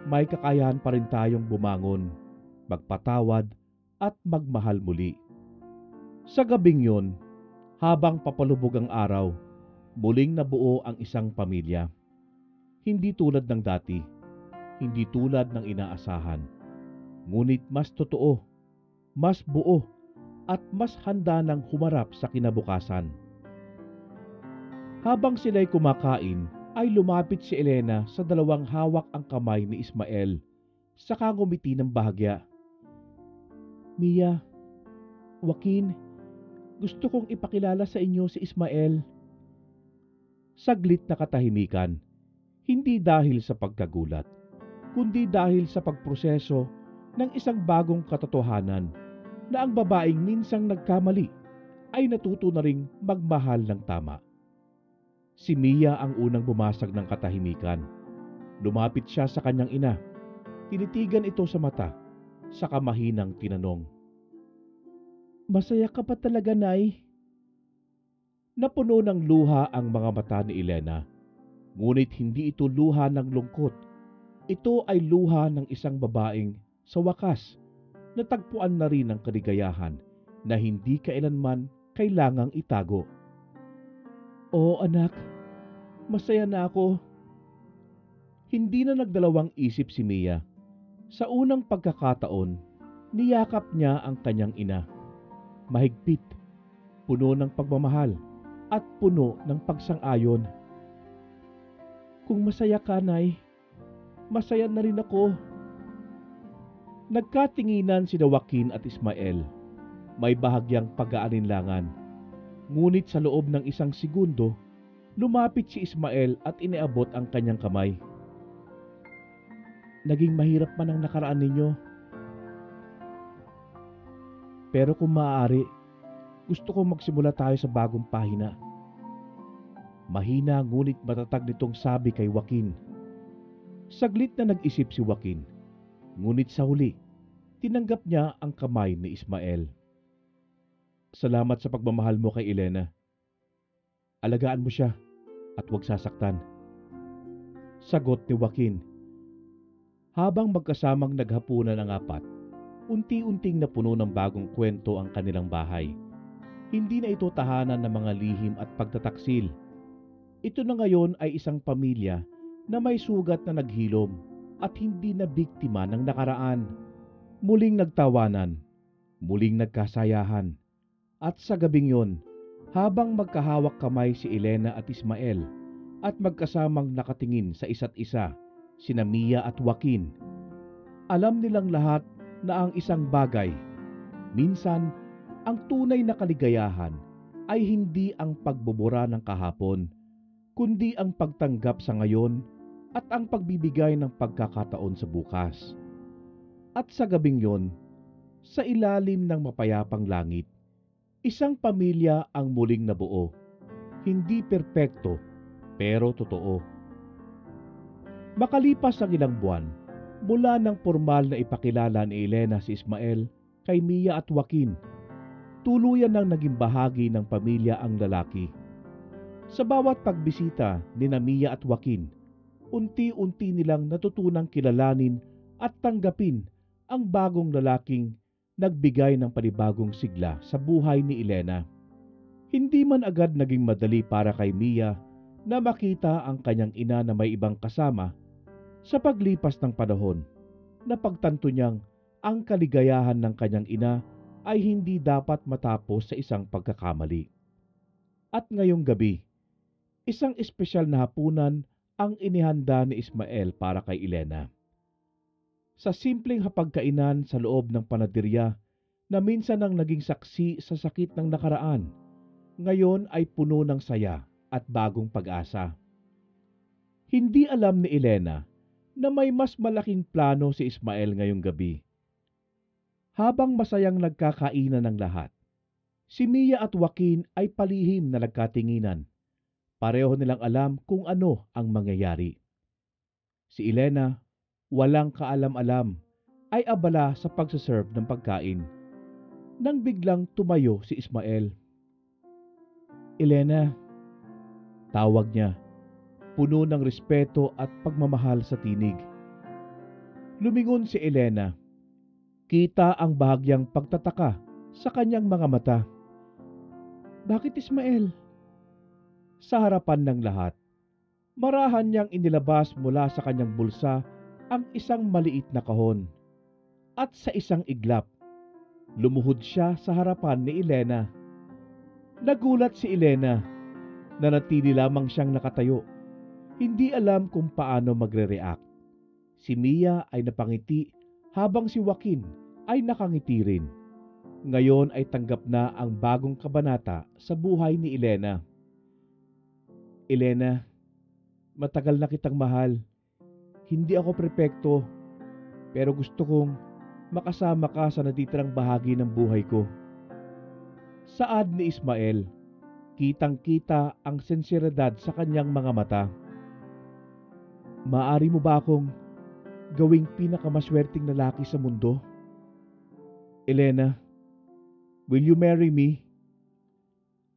may kakayahan pa rin tayong bumangon, magpatawad at magmahal muli. Sa gabing yon, habang papalubog ang araw, muling nabuo ang isang pamilya. Hindi tulad ng dati, hindi tulad ng inaasahan, ngunit mas totoo, mas buo at mas handa ng humarap sa kinabukasan. Habang sila'y kumakain, ay lumapit si Elena sa dalawang hawak ang kamay ni Ismael, saka ngumiti ng bahagya. Mia, Joaquin, gusto kong ipakilala sa inyo si Ismael. Saglit na katahimikan, hindi dahil sa pagkagulat, kundi dahil sa pagproseso ng isang bagong katotohanan na ang babaeng minsang nagkamali ay natuto na ring magmahal ng tama. Si Mia ang unang bumasag ng katahimikan. Lumapit siya sa kanyang ina. Tinitigan ito sa mata, saka mahinang tinanong. Masaya ka pa talaga, Nay? Napuno ng luha ang mga mata ni Elena. Ngunit hindi ito luha ng lungkot. Ito ay luha ng isang babaeng sa wakas natagpuan na rin ang kaligayahan na hindi kailanman kailangang itago. Oo anak, masaya na ako. Hindi na nagdalawang isip si Mia. Sa unang pagkakataon, niyakap niya ang kanyang ina. Mahigpit, puno ng pagmamahal at puno ng pagsang-ayon. Kung masaya ka, Nay, masaya na rin ako. Nagkatinginan sina Joaquin at Ismael. May bahagyang pag-aalinlangan. Ngunit sa loob ng isang segundo, lumapit si Ismael at iniabot ang kanyang kamay. Naging mahirap man ang nakaraan ninyo. Pero kung maaari, gusto kong magsimula tayo sa bagong pahina. Mahina ngunit matatag nitong sabi kay Joaquin. Saglit na nag-isip si Joaquin, ngunit sa huli, tinanggap niya ang kamay ni Ismael. Salamat sa pagmamahal mo kay Elena. Alagaan mo siya at huwag sasaktan. Sagot ni Joaquin. Habang magkasamang naghapunan ang apat, unti-unting napuno ng bagong kwento ang kanilang bahay. Hindi na ito tahanan ng mga lihim at pagtataksil. Ito na ngayon ay isang pamilya na may sugat na naghilom at hindi na biktima ng nakaraan. Muling nagtawanan, muling nagkasayahan. At sa gabing yon, habang magkahawak kamay si Elena at Ismael at magkasamang nakatingin sa isa't isa, sina Mia at Joaquin, alam nilang lahat na ang isang bagay, minsan ang tunay na kaligayahan ay hindi ang pagbubura ng kahapon, kundi ang pagtanggap sa ngayon at ang pagbibigay ng pagkakataon sa bukas. At sa gabing yon, sa ilalim ng mapayapang langit, isang pamilya ang muling nabuo. Hindi perpekto, pero totoo. Makalipas ang ilang buwan, mula ng formal na ipakilala ni Elena si Ismael kay Mia at Joaquin, tuluyan nang naging bahagi ng pamilya ang lalaki. Sa bawat pagbisita ni Mia at Joaquin, unti-unti nilang natutunang kilalanin at tanggapin ang bagong lalaking nagbigay ng panibagong sigla sa buhay ni Elena. Hindi man agad naging madali para kay Mia na makita ang kanyang ina na may ibang kasama. Sa paglipas ng panahon, napagtanto niyang ang kaligayahan ng kanyang ina ay hindi dapat matapos sa isang pagkakamali. At ngayong gabi, isang espesyal na hapunan ang inihanda ni Ismael para kay Elena. Sa simpleng hapagkainan sa loob ng panaderya na minsan ang naging saksi sa sakit ng nakaraan, ngayon ay puno ng saya at bagong pag-asa. Hindi alam ni Elena na may mas malaking plano si Ismael ngayong gabi. Habang masayang nagkakainan ng lahat, si Mia at Joaquin ay palihim na nagkatinginan. Pareho nilang alam kung ano ang mangyayari. Si Elena, walang kaalam-alam, ay abala sa pagsaserve ng pagkain. Nang biglang tumayo si Ismael. "Elena," tawag niya, puno ng respeto at pagmamahal sa tinig. Lumingon si Elena. Kita ang bahagyang pagtataka sa kanyang mga mata. "Bakit, Ismael?" Sa harapan ng lahat, marahan niyang inilabas mula sa kanyang bulsa ang isang maliit na kahon. At sa isang iglap, lumuhod siya sa harapan ni Elena. Nagulat si Elena. Nanatili lamang siyang nakatayo. Hindi alam kung paano magre-react. Si Mia ay napangiti habang si Joaquin ay nakangiti rin. Ngayon ay tanggap na ang bagong kabanata sa buhay ni Elena. "Elena, matagal na kitang mahal. Hindi ako perpekto, pero gusto kong makasama ka sa natitirang bahagi ng buhay ko." Saad ni Ismael, kitang-kita ang senseridad sa kanyang mga mata. "Maaari mo ba akong gawing pinakamaswerteng lalaki sa mundo? Elena, will you marry me?"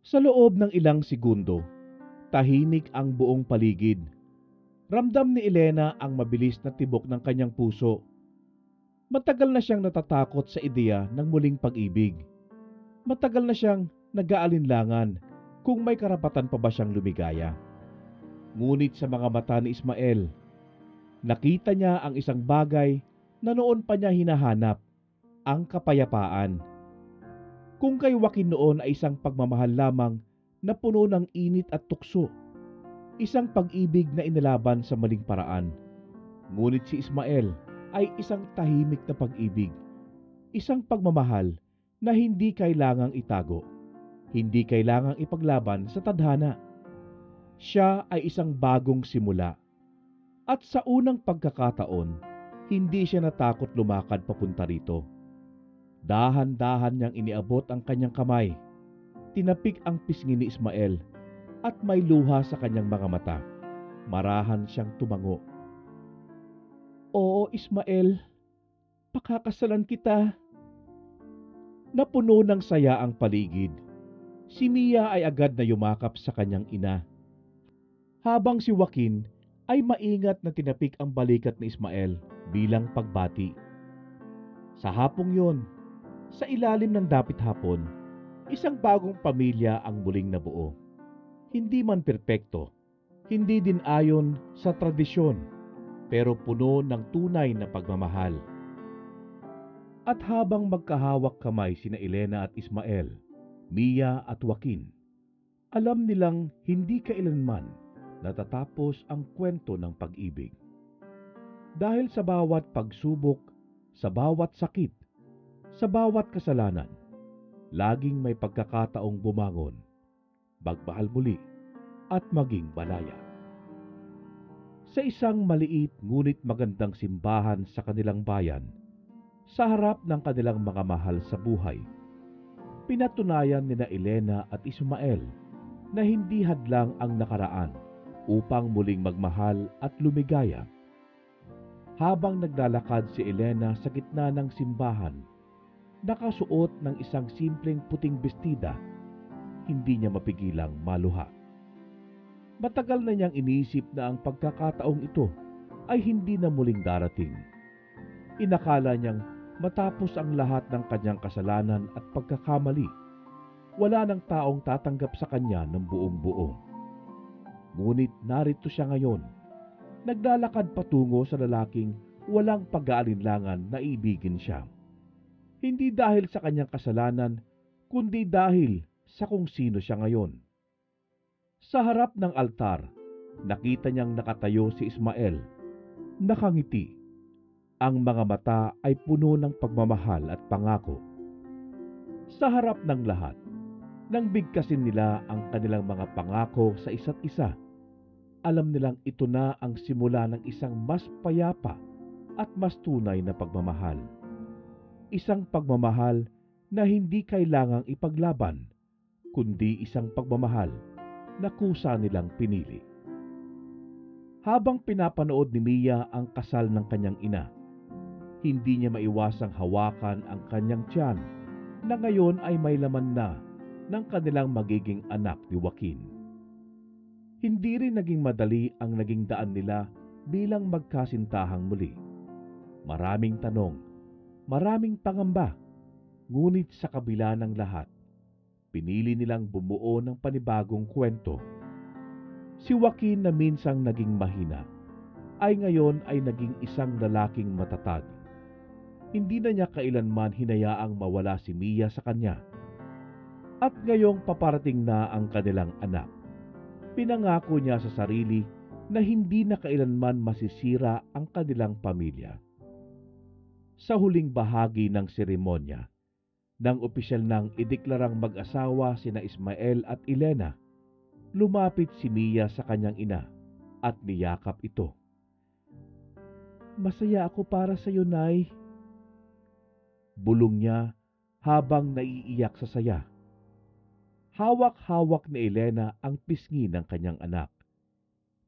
Sa loob ng ilang segundo, tahimik ang buong paligid. Ramdam ni Elena ang mabilis na tibok ng kanyang puso. Matagal na siyang natatakot sa ideya ng muling pag-ibig. Matagal na siyang nag-aalinlangan kung may karapatan pa ba siyang lumigaya. Ngunit sa mga mata ni Ismael, nakita niya ang isang bagay na noon pa niya hinahanap, ang kapayapaan. Kung kay Joaquin noon ay isang pagmamahal lamang na puno ng init at tukso, isang pag-ibig na inilaban sa maling paraan. Ngunit si Ismael ay isang tahimik na pag-ibig, isang pagmamahal na hindi kailangang itago, hindi kailangang ipaglaban sa tadhana. Siya ay isang bagong simula. At sa unang pagkakataon, hindi siya natakot lumakad papunta rito. Dahan-dahan niyang iniabot ang kanyang kamay. Tinapik ang pisngi ni Ismael at may luha sa kanyang mga mata. Marahan siyang tumango. "Oo, Ismael, pakakasalan kita." Napuno ng saya ang paligid. Si Mia ay agad na yumakap sa kanyang ina. Habang si Joaquin ay maingat na tinapik ang balikat ni Ismael bilang pagbati. Sa hapong yon, sa ilalim ng dapit hapon, isang bagong pamilya ang muling nabuo. Hindi man perpekto, hindi din ayon sa tradisyon, pero puno ng tunay na pagmamahal. At habang magkahawak kamay sina Elena at Ismael, Mia at Joaquin, alam nilang hindi kailanman natatapos ang kwento ng pag-ibig. Dahil sa bawat pagsubok, sa bawat sakit, sa bawat kasalanan, laging may pagkakataong bumangon, magmahal muli, at maging malaya. Sa isang maliit ngunit magandang simbahan sa kanilang bayan, Sa harap ng kanilang mga mahal sa buhay, pinatunayan nina Elena at Ismael na hindi hadlang ang nakaraan upang muling magmahal at lumigaya. Habang naglalakad si Elena sa gitna ng simbahan, nakasuot ng isang simpleng puting bestida, hindi niya mapigilang maluha. Matagal na niyang inisip na ang pagkakataong ito ay hindi na muling darating. Inakala niyang matapos ang lahat ng kanyang kasalanan at pagkakamali, wala ng taong tatanggap sa kanya ng buong buo. Ngunit narito siya ngayon, naglalakad patungo sa lalaking walang pag-aalinlangan na ibigin siya. Hindi dahil sa kanyang kasalanan, kundi dahil sa kung sino siya ngayon. Sa harap ng altar, nakita niyang nakatayo si Ismael, nakangiti. Ang mga mata ay puno ng pagmamahal at pangako. Sa harap ng lahat, nang bigkasin nila ang kanilang mga pangako sa isa't isa, alam nilang ito na ang simula ng isang mas payapa at mas tunay na pagmamahal. Isang pagmamahal na hindi kailangang ipaglaban, kundi isang pagmamahal na kusa nilang pinili. Habang pinapanood ni Mia ang kasal ng kanyang ina, hindi niya maiwasang hawakan ang kanyang tiyan na ngayon ay may laman na ng kanilang magiging anak ni Joaquin. Hindi rin naging madali ang naging daan nila bilang magkasintahang muli. Maraming tanong, maraming pangamba, ngunit sa kabila ng lahat, pinili nilang bumuo ng panibagong kwento. Si Joaquin na minsang naging mahina, ay ngayon ay naging isang lalaking matatag. Hindi na niya kailanman hinayaang mawala si Mia sa kanya. At ngayong paparating na ang kanilang anak, pinangako niya sa sarili na hindi na kailanman masisira ang kanilang pamilya. Sa huling bahagi ng seremonya, nang opisyal nang ideklarang mag-asawa sina Ismael at Elena, lumapit si Mia sa kanyang ina at niyakap ito. "Masaya ako para sa iyo, Nay," bulong niya habang naiiyak sa saya. Hawak-hawak ni Elena ang pisngi ng kanyang anak.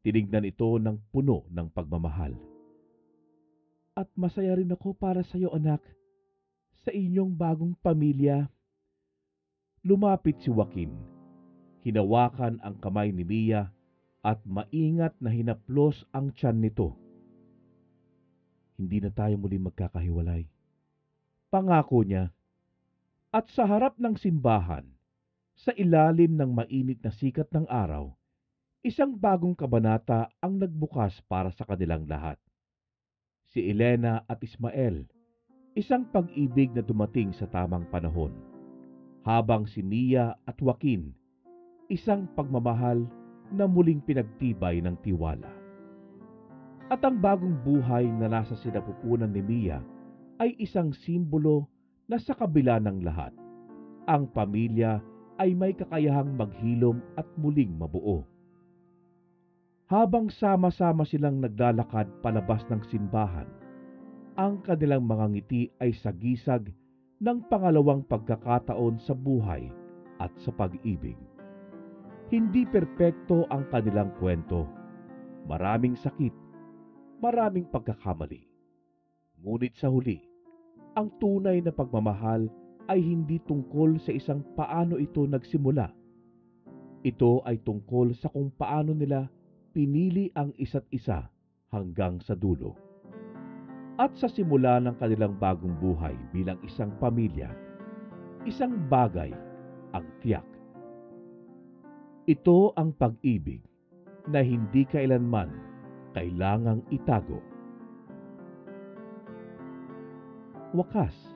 Tinignan ito ng puno ng pagmamahal. "At masaya rin ako para sa iyo, anak, sa inyong bagong pamilya." Lumapit si Joaquin, hinawakan ang kamay ni Mia at maingat na hinaplos ang tiyan nito. "Hindi na tayo muli magkakahiwalay," pangako niya. At sa harap ng simbahan, sa ilalim ng mainit na sikat ng araw, isang bagong kabanata ang nagbukas para sa kanilang lahat. Si Elena at Ismael, isang pag-ibig na dumating sa tamang panahon. Habang si Mia at Joaquin, isang pagmamahal na muling pinagtibay ng tiwala. At ang bagong buhay na nasa sinapupunan ni Mia ay isang simbolo na sa kabila ng lahat, ang pamilya ay may kakayahang maghilom at muling mabuo. Habang sama-sama silang naglalakad palabas ng simbahan, ang kanilang mga ngiti ay sagisag ng pangalawang pagkakataon sa buhay at sa pag-ibig. Hindi perpekto ang kanilang kwento. Maraming sakit, maraming pagkakamali. Ngunit sa huli, ang tunay na pagmamahal ay hindi tungkol sa isang paano ito nagsimula. Ito ay tungkol sa kung paano nila pinili ang isa't isa hanggang sa dulo. At sa simula ng kanilang bagong buhay bilang isang pamilya, isang bagay ang tiyak. Ito ang pag-ibig na hindi kailanman kailangang itago. Wakas,